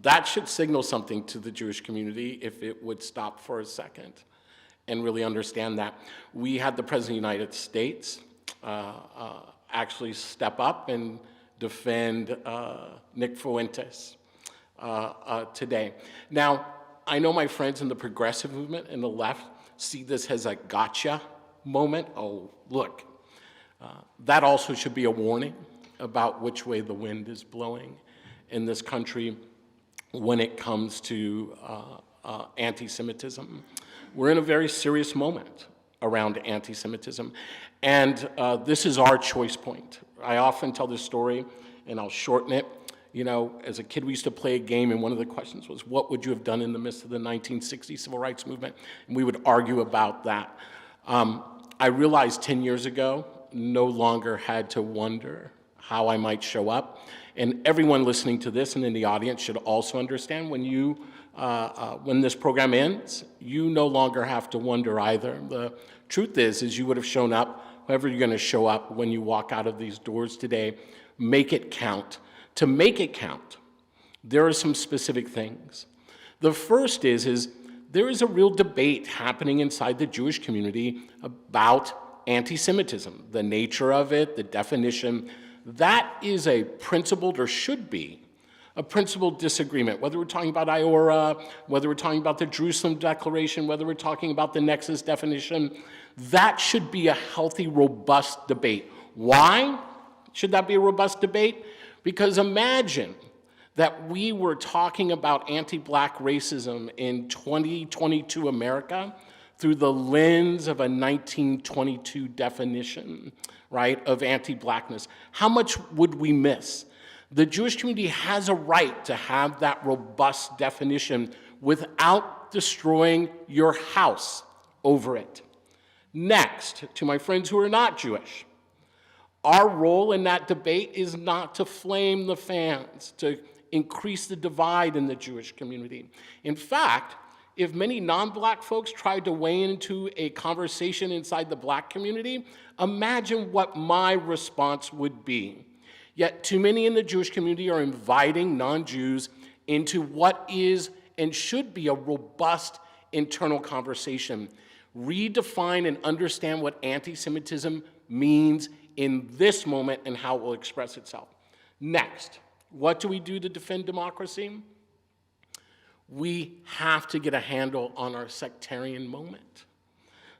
that should signal something to the Jewish community if it would stop for a second and really understand that. We had the President of the United States actually step up and defend Nick Fuentes today. Now, I know my friends in the progressive movement and the left see this as a gotcha moment. Oh, look. That also should be a warning about which way the wind is blowing in this country when it comes to anti-Semitism. We're in a very serious moment around anti-Semitism, and this is our choice point. I often tell this story, and I'll shorten it. You know, as a kid, we used to play a game, and one of the questions was, what would you have done in the midst of the 1960 civil rights movement? And we would argue about that. I realized 10 years ago, no longer had to wonder how I might show up. And everyone listening to this and in the audience should also understand when this program ends, you no longer have to wonder either. The truth is you would have shown up, however you're going to show up when you walk out of these doors today. Make it count. To make it count, there are some specific things. The first is there is a real debate happening inside the Jewish community about anti-Semitism, the nature of it, the definition. That is a principled, or should be, a principled disagreement, whether we're talking about Iora, whether we're talking about the Jerusalem Declaration, whether we're talking about the Nexus definition. That should be a healthy, robust debate. Why should that be a robust debate? Because imagine that we were talking about anti-Black racism in 2022 America through the lens of a 1922 definition, right, of anti-Blackness. How much would we miss? The Jewish community has a right to have that robust definition without destroying your house over it. Next, to my friends who are not Jewish, our role in that debate is not to flame the fans, to increase the divide in the Jewish community. In fact, if many non-black folks tried to weigh into a conversation inside the black community, imagine what my response would be. Yet too many in the Jewish community are inviting non-Jews into what is and should be a robust internal conversation. Redefine and understand what anti-Semitism means in this moment and how it will express itself. Next, what do we do to defend democracy? We have to get a handle on our sectarian moment.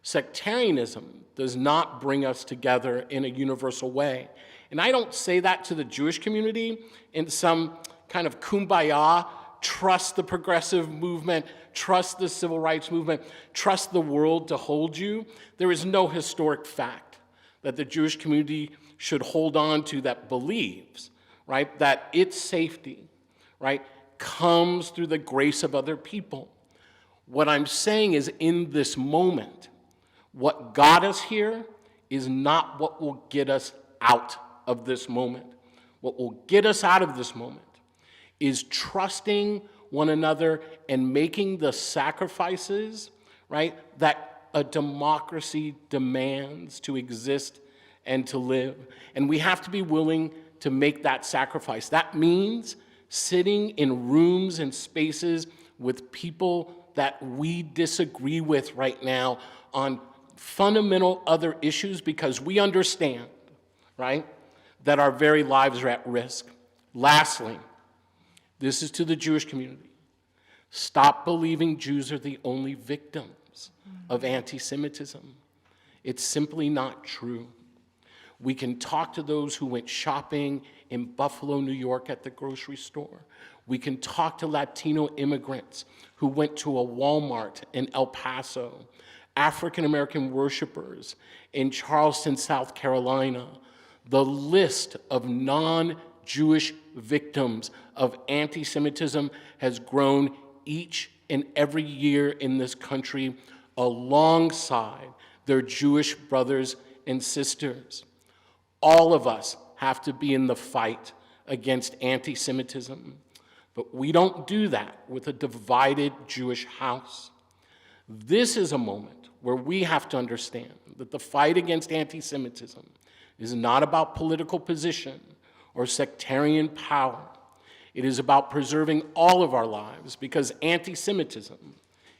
Sectarianism does not bring us together in a universal way. And I don't say that to the Jewish community in some kind of kumbaya, trust the progressive movement, trust the civil rights movement, trust the world to hold you. There is no historic fact that the Jewish community should hold on to that believes, right, that its safety, right, comes through the grace of other people. What I'm saying is, in this moment, what got us here is not what will get us out of this moment. What will get us out of this moment is trusting one another and making the sacrifices, right, that a democracy demands to exist and to live. And we have to be willing to make that sacrifice. That means sitting in rooms and spaces with people that we disagree with right now on fundamental other issues, because we understand, right, that our very lives are at risk. Lastly, this is to the Jewish community. Stop believing Jews are the only victims of anti-Semitism. It's simply not true. We can talk to those who went shopping in Buffalo, New York at the grocery store. We can talk to Latino immigrants who went to a Walmart in El Paso, African-American worshipers in Charleston, South Carolina. The list of non-Jewish victims of anti-Semitism has grown each and every year in this country alongside their Jewish brothers and sisters. All of us have to be in the fight against anti-Semitism, but we don't do that with a divided Jewish house. This is a moment where we have to understand that the fight against anti-Semitism is not about political position or sectarian power. It is about preserving all of our lives, because anti-Semitism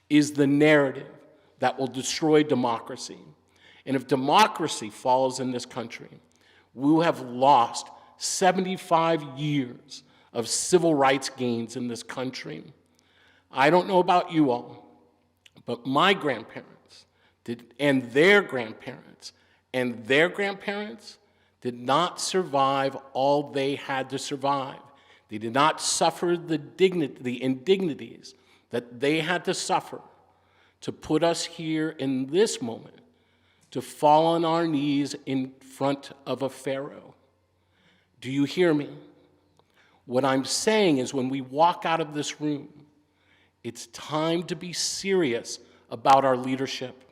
is the narrative that will destroy democracy. And if democracy falls in this country, we will have lost 75 years of civil rights gains in this country. I don't know about you all, but my grandparents and their grandparents did not survive all they had to survive. They did not suffer the indignities that they had to suffer to put us here in this moment, to fall on our knees in front of a pharaoh. Do you hear me? What I'm saying is, when we walk out of this room, it's time to be serious about our leadership.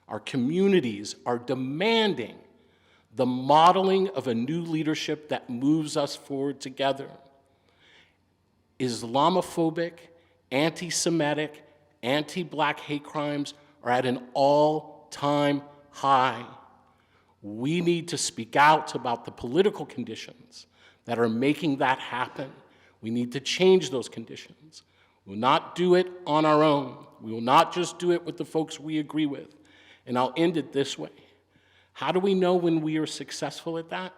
Our communities are demanding the modeling of a new leadership that moves us forward together. Islamophobic, anti-Semitic, anti-Black hate crimes are at an all-time high. We need to speak out about the political conditions that are making that happen. We need to change those conditions. We will not do it on our own. We will not just do it with the folks we agree with. And I'll end it this way. How do we know when we are successful at that?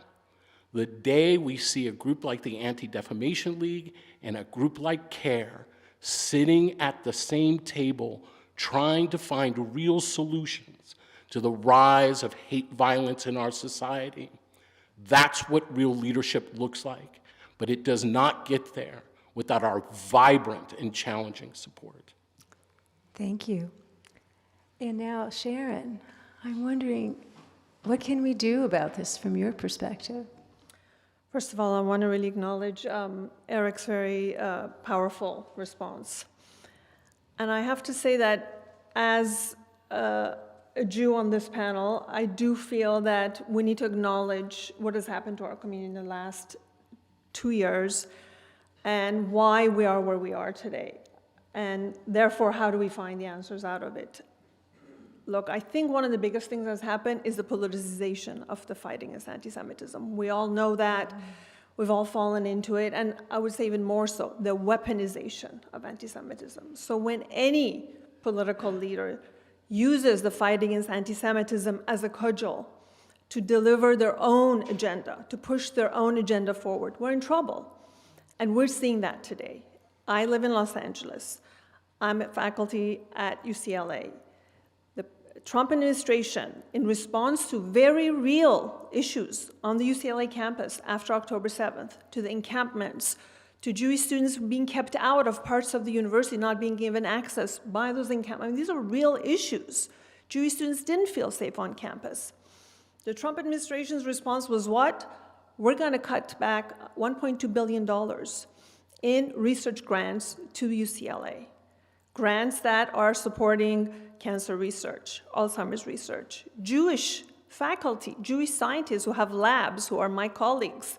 The day we see a group like the Anti-Defamation League and a group like CARE sitting at the same table trying to find real solutions to the rise of hate violence in our society. That's what real leadership looks like. But it does not get there without our vibrant and challenging support.
Thank you. And now, Sharon, I'm wondering, what can we do about this from your perspective?
First of all, I want to really acknowledge Eric's very powerful response. And I have to say that as a Jew on this panel, I do feel that we need to acknowledge what has happened to our community in the last 2 years and why we are where we are today. And therefore, how do we find the answers out of it? Look, I think one of the biggest things that's happened is the politicization of the fight against anti-Semitism. We all know that. We've all fallen into it. And I would say even more so, the weaponization of anti-Semitism. So when any political leader uses the fight against anti-Semitism as a cudgel to deliver their own agenda, to push their own agenda forward, we're in trouble. And we're seeing that today. I live in Los Angeles. I'm a faculty at UCLA. The Trump administration, in response to very real issues on the UCLA campus after October 7th, to the encampments, to Jewish students being kept out of parts of the university, not being given access by those encampments. I mean, these are real issues. Jewish students didn't feel safe on campus. The Trump administration's response was what? We're going to cut back $1.2 billion in research grants to UCLA. Grants that are supporting cancer research, Alzheimer's research. Jewish faculty, Jewish scientists who have labs, who are my colleagues,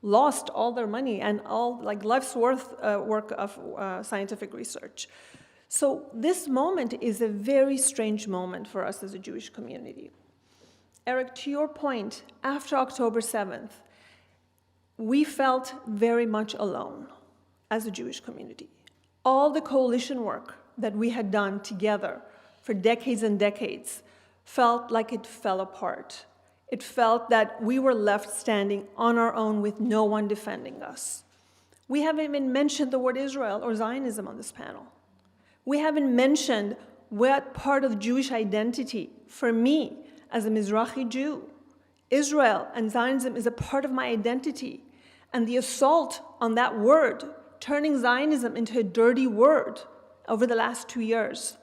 lost all their money and all like life's worth work of scientific research. So this moment is a very strange moment for us as a Jewish community. Eric, to your point, after October 7th, we felt very much alone as a Jewish community. All the coalition work that we had done together for decades and decades felt like it fell apart. It felt that we were left standing on our own with no one defending us. We haven't even mentioned the word Israel or Zionism on this panel. We haven't mentioned what part of Jewish identity, for me, as a Mizrahi Jew, Israel and Zionism is a part of my identity. And the assault on that word, turning Zionism into a dirty word over the last 2 years.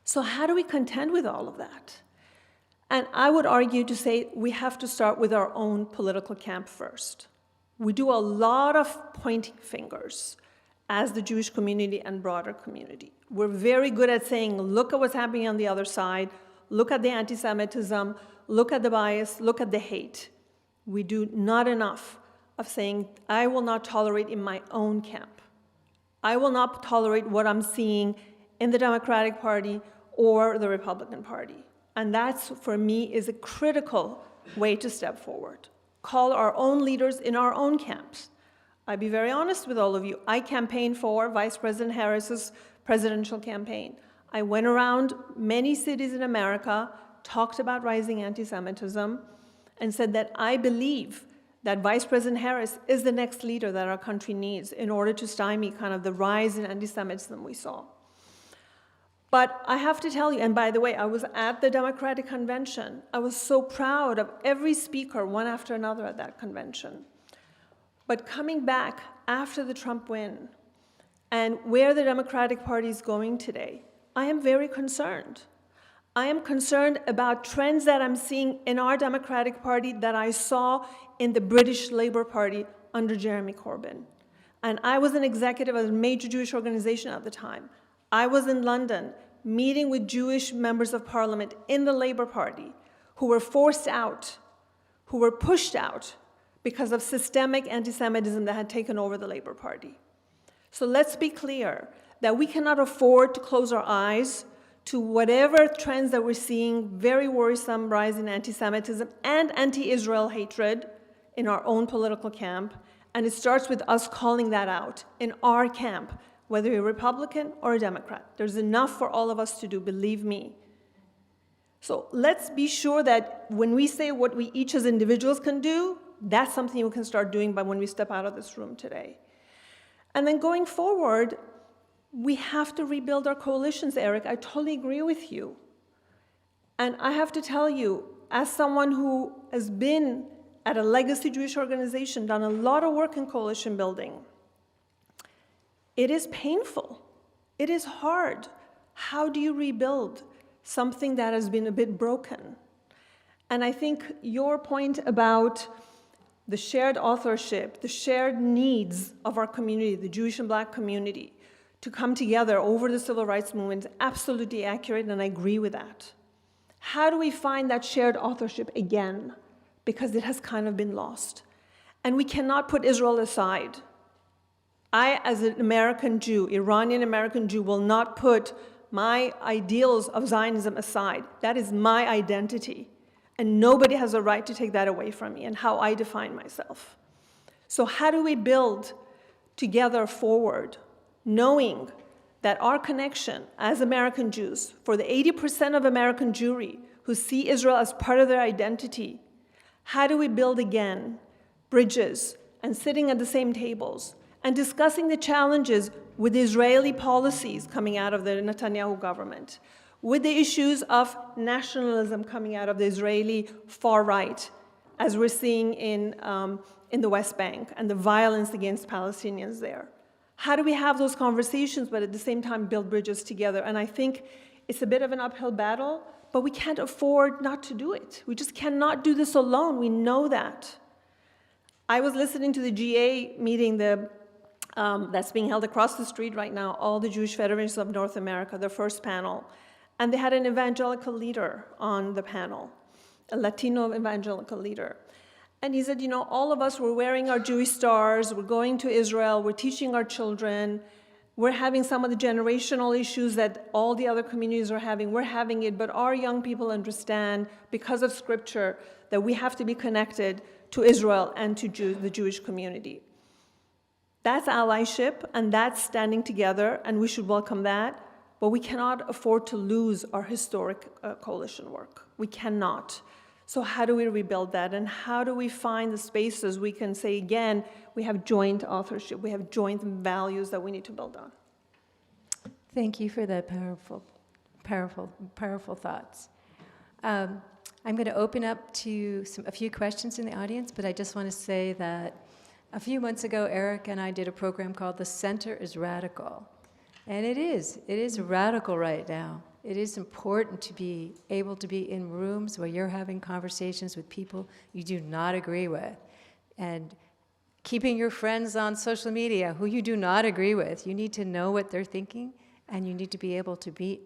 So how do we contend with all of that? And I would argue to say we have to start with our own political camp first. We do a lot of pointing fingers as the Jewish community and broader community. We're very good at saying, look at what's happening on the other side, look at the anti-Semitism, look at the bias, look at the hate. We do not enough of saying, I will not tolerate in my own camp. I will not tolerate what I'm seeing in the Democratic Party or the Republican Party. And that's, for me, is a critical way to step forward. Call our own leaders in our own camps. I'll be very honest with all of you. I campaigned for Vice President Harris's presidential campaign. I went around many cities in America, talked about rising anti-Semitism, and said that I believe that Vice President Harris is the next leader that our country needs in order to stymie kind of the rise in anti-Semitism we saw. But I have to tell you, and by the way, I was at the Democratic Convention. I was so proud of every speaker, one after another at that convention. But coming back after the Trump win and where the Democratic Party is going today, I am very concerned. I am concerned about trends that I'm seeing in our Democratic Party that I saw in the British Labour Party under Jeremy Corbyn. And I was an executive of a major Jewish organization at the time. I was in London meeting with Jewish members of parliament in the Labour Party who were forced out, who were pushed out because of systemic anti-Semitism that had taken over the Labour Party. So let's be clear that we cannot afford to close our eyes to whatever trends that we're seeing, very worrisome rise in anti-Semitism and anti-Israel hatred in our own political camp. And it starts with us calling that out in our camp, whether you're a Republican or a Democrat. There's enough for all of us to do, believe me. So let's be sure that when we say what we each as individuals can do, that's something we can start doing by when we step out of this room today. And then going forward, we have to rebuild our coalitions, Eric. I totally agree with you. And I have to tell you, as someone who has been at a legacy Jewish organization, done a lot of work in coalition building, it is painful. It is hard. How do you rebuild something that has been a bit broken? And I think your point about the shared authorship, the shared needs of our community, the Jewish and Black community, to come together over the civil rights movement is absolutely accurate, and I agree with that. How do we find that shared authorship again? Because it has kind of been lost. And we cannot put Israel aside. I, as an American Jew, Iranian American Jew, will not put my ideals of Zionism aside. That is my identity. And nobody has a right to take that away from me and how I define myself. So how do we build together forward, knowing that our connection as American Jews, for the 80% of American Jewry who see Israel as part of their identity, how do we build again bridges and sitting at the same tables and discussing the challenges with Israeli policies coming out of the Netanyahu government, with the issues of nationalism coming out of the Israeli far right, as we're seeing in the West Bank, and the violence against Palestinians there. How do we have those conversations, but at the same time build bridges together? And I think it's a bit of an uphill battle, but we can't afford not to do it. We just cannot do this alone. We know that. I was listening to the GA meeting that's being held across the street right now, all the Jewish Federations of North America, their first panel. And they had an evangelical leader on the panel, a Latino evangelical leader. And he said, you know, all of us, we're wearing our Jewish stars, we're going to Israel, we're teaching our children, we're having some of the generational issues that all the other communities are having, we're having it, but our young people understand, because of Scripture, that we have to be connected to Israel and to the Jewish community. That's allyship, and that's standing together, and we should welcome that, but we cannot afford to lose our historic coalition work. We cannot. So how do we rebuild that, and how do we find the spaces we can say, again, we have joint authorship, we have joint values that we need to build on?
Thank you for that powerful thoughts. I'm going to open up to a few questions in the audience, but I just want to say that a few months ago, Eric and I did a program called The Center is Radical. And it is radical right now. It is important to be able to be in rooms where you're having conversations with people you do not agree with. And keeping your friends on social media who you do not agree with. You need to know what they're thinking, and you need to be able to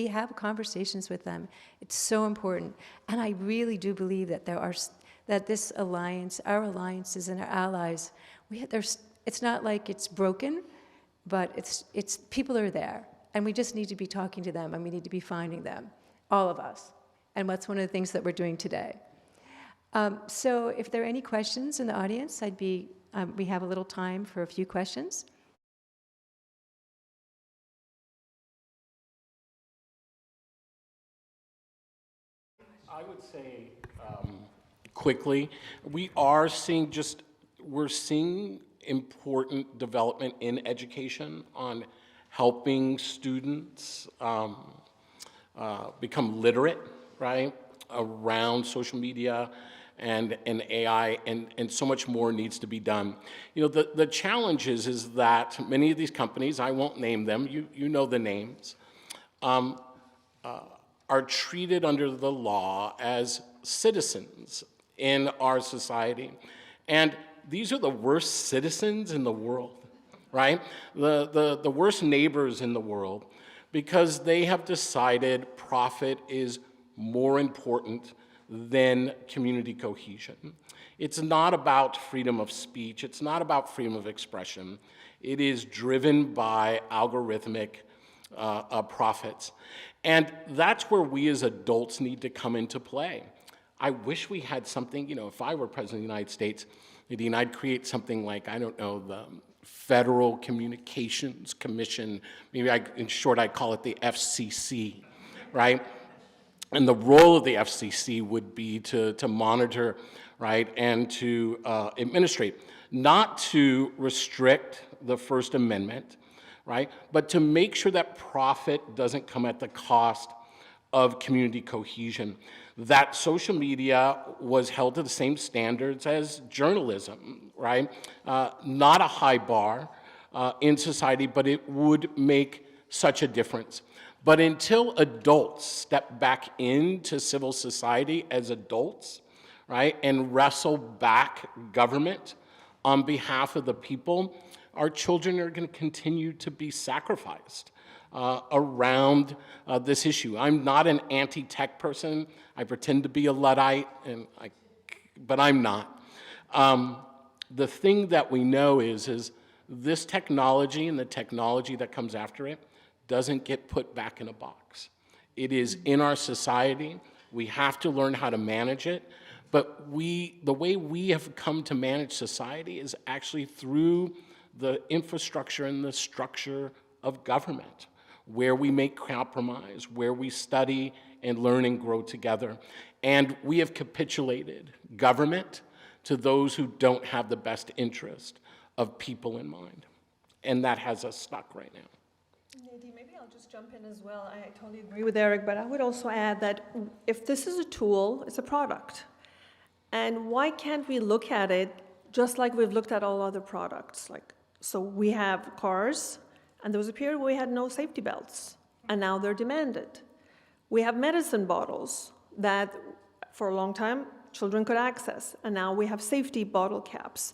have conversations with them. It's so important. And I really do believe that that this alliance, our alliances and our allies, it's not like it's broken, but it's people are there. And we just need to be talking to them, and we need to be finding them, all of us. And that's one of the things that we're doing today. So if there are any questions in the audience, we have a little time for a few questions.
I would say quickly, we're seeing important development in education on helping students become literate, right, around social media and AI, and so much more needs to be done. You know, the challenge is that many of these companies, I won't name them, you know the names, are treated under the law as citizens in our society. And these are the worst citizens in the world, right? The worst neighbors in the world, because they have decided profit is more important than community cohesion. It's not about freedom of speech. It's not about freedom of expression. It is driven by algorithmic profits. And that's where we as adults need to come into play. I wish we had something, you know, if I were President of the United States, Nadine, I'd create something like, I don't know, the Federal Communications Commission. Maybe in short, I'd call it the FCC, right? And the role of the FCC would be to monitor, right, and to administrate, not to restrict the First Amendment, right, but to make sure that profit doesn't come at the cost of community cohesion, that social media was held to the same standards as journalism, right? Not a high bar in society, but it would make such a difference. But until adults step back into civil society as adults, right, and wrestle back government on behalf of the people, our children are going to continue to be sacrificed around this issue. I'm not an anti-tech person. I pretend to be a Luddite, but I'm not. The thing that we know is This technology and the technology that comes after it doesn't get put back in a box. It is in our society. We have to learn how to manage it. But the way we have come to manage society is actually through the infrastructure and the structure of government, where we make compromise, where we study and learn and grow together. And we have capitulated government to those who don't have the best interest of people in mind. And that has us stuck right now.
Nadine, maybe I'll just jump in as well. I totally agree with Eric, but I would also add that if this is a tool, it's a product. And why can't we look at it just like we've looked at all other products? So we have cars, and there was a period where we had no safety belts, and now they're demanded. We have medicine bottles that, for a long time, children could access, and now we have safety bottle caps.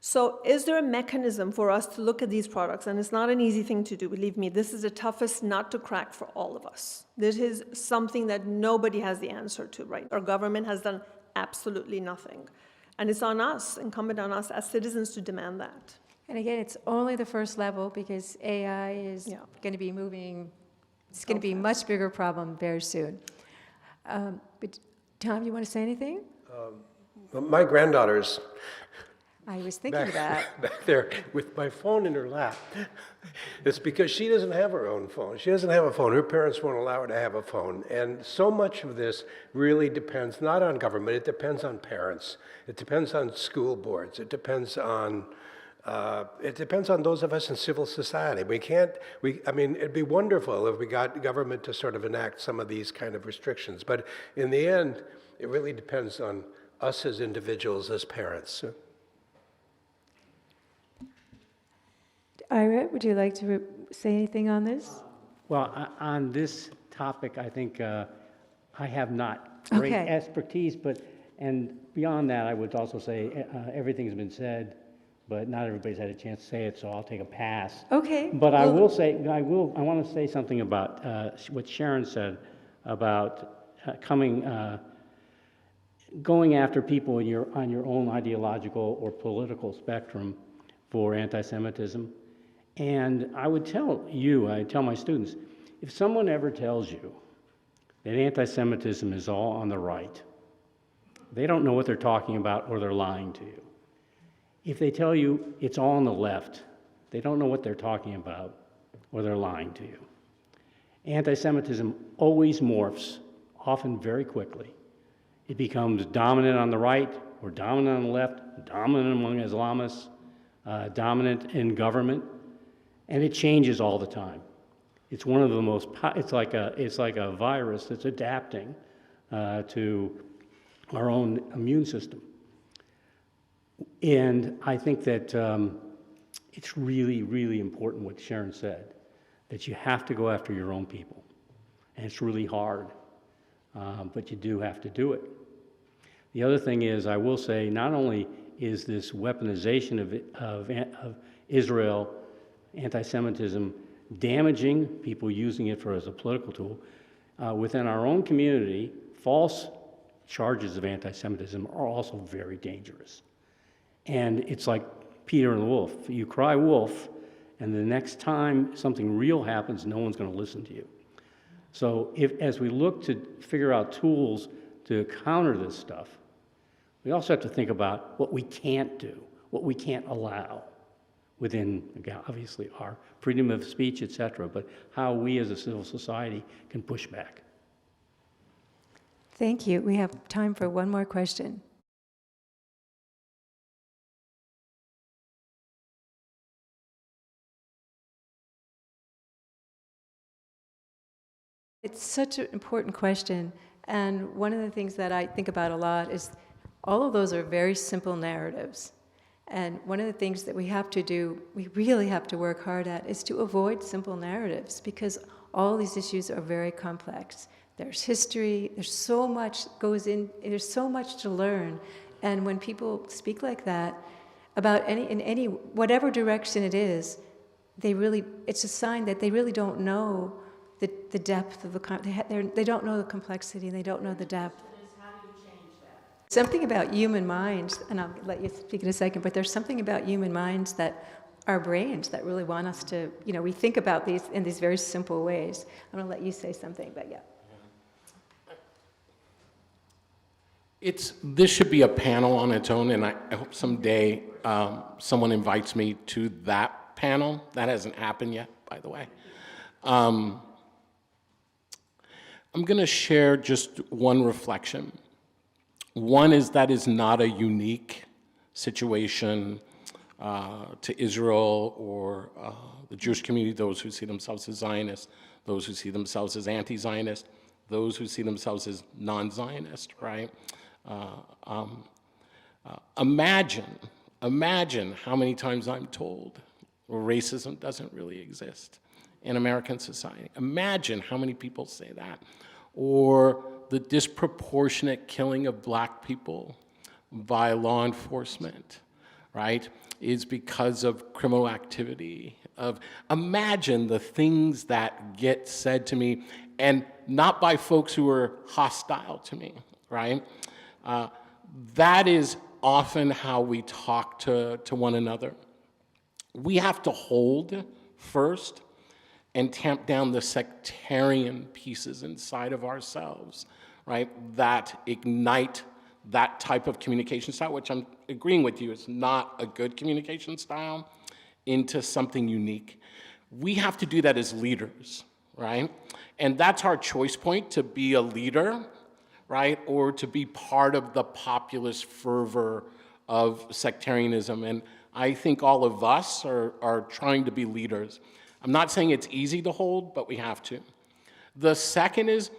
So is there a mechanism for us to look at these products? And it's not an easy thing to do, believe me. This is the toughest nut to crack for all of us. This is something that nobody has the answer to, right? Our government has done absolutely nothing. And it's on us, incumbent on us as citizens, to demand that.
And again, it's only the first level because AI is going to be moving, it's going to be a much bigger problem very soon. But Tom, you want to say anything?
My granddaughters,
I was thinking that.
back there with my phone in her lap. It's because she doesn't have her own phone. She doesn't have a phone. Her parents won't allow her to have a phone. And so much of this really depends not on government, it depends on parents. It depends on school boards. It depends on those of us in civil society. I mean, it'd be wonderful if we got government to sort of enact some of these kind of restrictions. But in the end, it really depends on us as individuals, as parents.
Ira, would you like to say anything on this?
Well, on this topic, I think I have not great
Okay.
expertise, and beyond that, I would also say everything's been said, but not everybody's had a chance to say it, so I'll take a pass.
Okay.
But I will say, I want to say something about what Sharon said about going after people on your own ideological or political spectrum for anti-Semitism. And I tell my students, if someone ever tells you that anti-Semitism is all on the right, they don't know what they're talking about or they're lying to you. If they tell you it's all on the left, they don't know what they're talking about or they're lying to you. Anti-Semitism always morphs, often very quickly. It becomes dominant on the right or dominant on the left, dominant among Islamists, dominant in government, and it changes all the time. It's one of the most, it's like a virus that's adapting to our own immune system. And I think that it's really, really important what Sharon said, that you have to go after your own people. And it's really hard, but you do have to do it. The other thing is, I will say, not only is this weaponization of Israel, anti-Semitism, damaging people using it as a political tool, within our own community, false charges of anti-Semitism are also very dangerous. And it's like Peter and the wolf. You cry wolf, and the next time something real happens, no one's going to listen to you. So as we look to figure out tools to counter this stuff, we also have to think about what we can't do, what we can't allow within, obviously, our freedom of speech, et cetera, but how we as a civil society can push back.
Thank you. We have time for one more question. It's such an important question, and one of the things that I think about a lot is all of those are very simple narratives. And one of the things that we have to do, we really have to work hard at, is to avoid simple narratives, because all these issues are very complex. There's history, there's so much goes in, there's so much to learn. And when people speak like that about whatever direction it is, it's a sign that they really don't know the depth of they don't know the complexity, and they don't know the depth. Something about human minds, and I'll let you speak in a second, but there's something about human minds that our brains that really want us to, we think about these in these very simple ways. I'm going to let you say something, but yeah.
This should be a panel on its own, and I hope someday someone invites me to that panel. That hasn't happened yet, by the way. I'm going to share just one reflection. One is that is not a unique situation to Israel or the Jewish community, those who see themselves as Zionists, those who see themselves as anti-Zionist, those who see themselves as non-Zionist, right? Imagine how many times I'm told racism doesn't really exist in American society. Imagine how many people say that. Or the disproportionate killing of black people by law enforcement, right, is because of criminal activity. Imagine the things that get said to me, and not by folks who are hostile to me, right? That is often how we talk to one another. We have to hold first and tamp down the sectarian pieces inside of ourselves, right, that ignite that type of communication style, which I'm agreeing with you is not a good communication style, into something unique. We have to do that as leaders, right? And that's our choice point, to be a leader, right, or to be part of the populist fervor of sectarianism. And I think all of us are trying to be leaders. I'm not saying it's easy to hold, but we have to. The second is,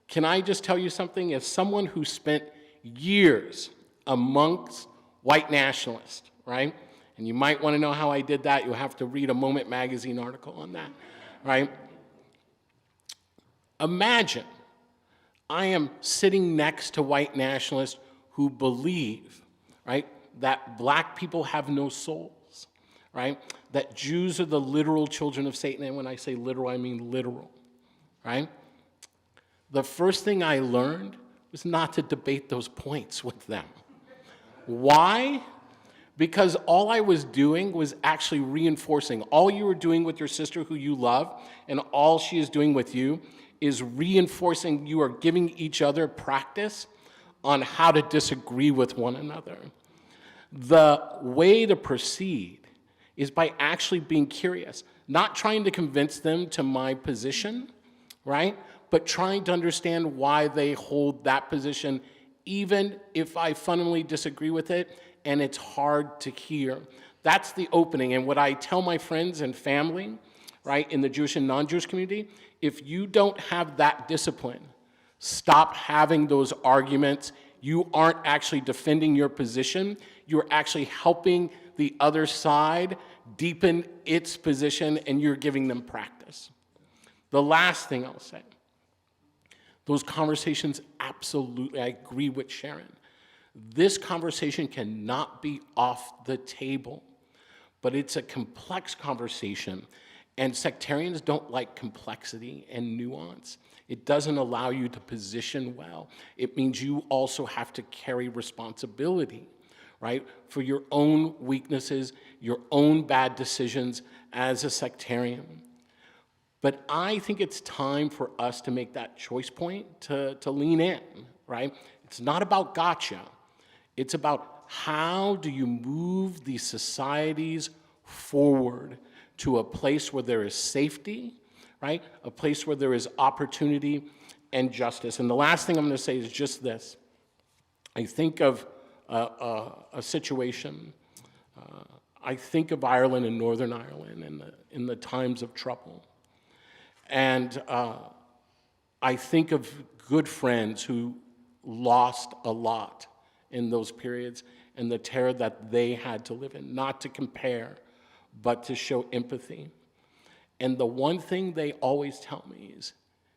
can I just tell you something? As someone who spent years amongst white nationalists, right? And you might want to know how I did that. You'll have to read a Moment magazine article on that, right? Imagine I am sitting next to white nationalists who believe, right, that black people have no souls, right? That Jews are the literal children of Satan. And when I say literal, I mean literal, right? The first thing I learned was not to debate those points with them. Why? Because all I was doing was actually reinforcing. All you were doing with your sister who you love, and all she is doing with you, is reinforcing. You are giving each other practice on how to disagree with one another. The way to proceed is by actually being curious, not trying to convince them to my position, right? But trying to understand why they hold that position, even if I fundamentally disagree with it and it's hard to hear. That's the opening. And what I tell my friends and family, right, in the Jewish and non-Jewish community, if you don't have that discipline, stop having those arguments. You aren't actually defending your position. You're actually helping the other side deepen its position, and you're giving them practice. The last thing I'll say, those conversations, absolutely, I agree with Sharon. This conversation cannot be off the table, but it's a complex conversation, and sectarians don't like complexity and nuance. It doesn't allow you to position well. It means you also have to carry responsibility, right, for your own weaknesses, your own bad decisions as a sectarian. But I think it's time for us to make that choice point to lean in, right? It's not about gotcha. It's about how do you move these societies forward to a place where there is safety, right? A place where there is opportunity and justice. And the last thing I'm going to say is just this. I think of a situation. I think of Ireland and Northern Ireland in the times of trouble. And I think of good friends who lost a lot in those periods and the terror that they had to live in, not to compare, but to show empathy. And the one thing they always tell me is,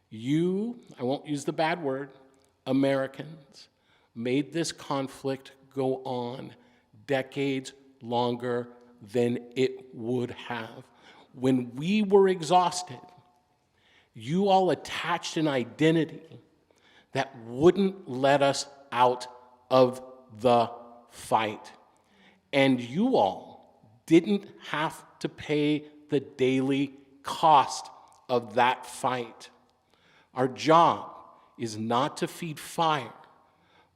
you, I won't use the bad word, Americans, made this conflict go on decades longer than it would have. When we were exhausted, you all attached an identity that wouldn't let us out of the fight. And you all didn't have to pay the daily cost of that fight. Our job is not to feed fire,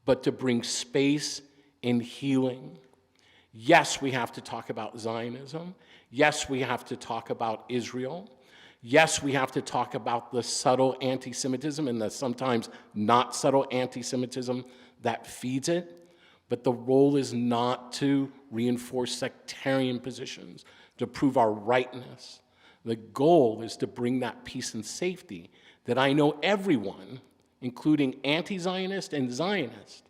but to bring space and healing. Yes, we have to talk about Zionism. Yes, we have to talk about Israel. Yes, we have to talk about the subtle anti-Semitism and the sometimes not subtle anti-Semitism that feeds it. But the role is not to reinforce sectarian positions, to prove our rightness. The goal is to bring that peace and safety that I know everyone, including anti-Zionist and Zionist,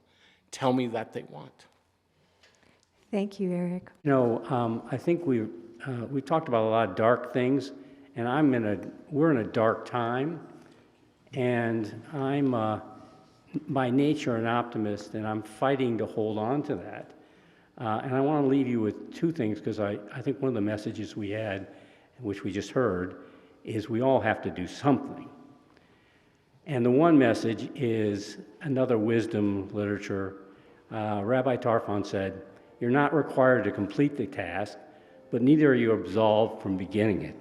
tell me that they want.
Thank you, Eric.
You know, I think we've talked about a lot of dark things, and we're in a dark time, and I'm by nature an optimist, and I'm fighting to hold on to that. And I want to leave you with two things, because I think one of the messages we had, which we just heard, is we all have to do something. And the one message is another wisdom literature. Rabbi Tarfon said, "You're not required to complete the task, but neither are you absolved from beginning it."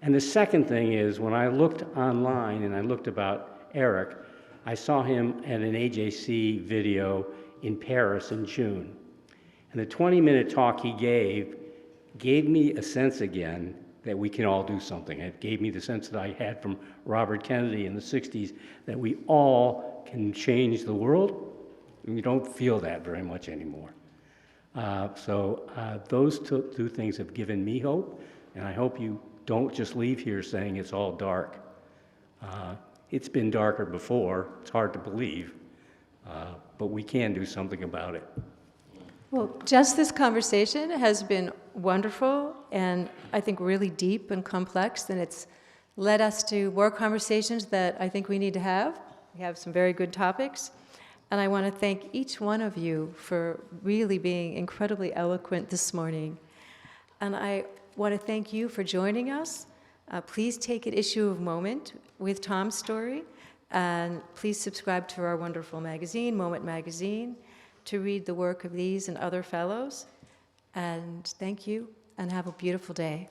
And the second thing is, when I looked online and I looked about Eric, I saw him at an AJC video in Paris in June. And the 20-minute talk he gave me a sense again that we can all do something. It gave me the sense that I had from Robert Kennedy in the 60s, that we all can change the world. And we don't feel that very much anymore. Those two things have given me hope, and I hope you don't just leave here saying it's all dark. It's been darker before. It's hard to believe, but we can do something about it.
Well, just this conversation has been wonderful and I think really deep and complex, and it's led us to more conversations that I think we need to have. We have some very good topics, and I want to thank each one of you for really being incredibly eloquent this morning. And I want to thank you for joining us. Please take an issue of Moment with Tom's story, and please subscribe to our wonderful magazine, Moment Magazine, to read the work of these and other fellows. And thank you, and have a beautiful day.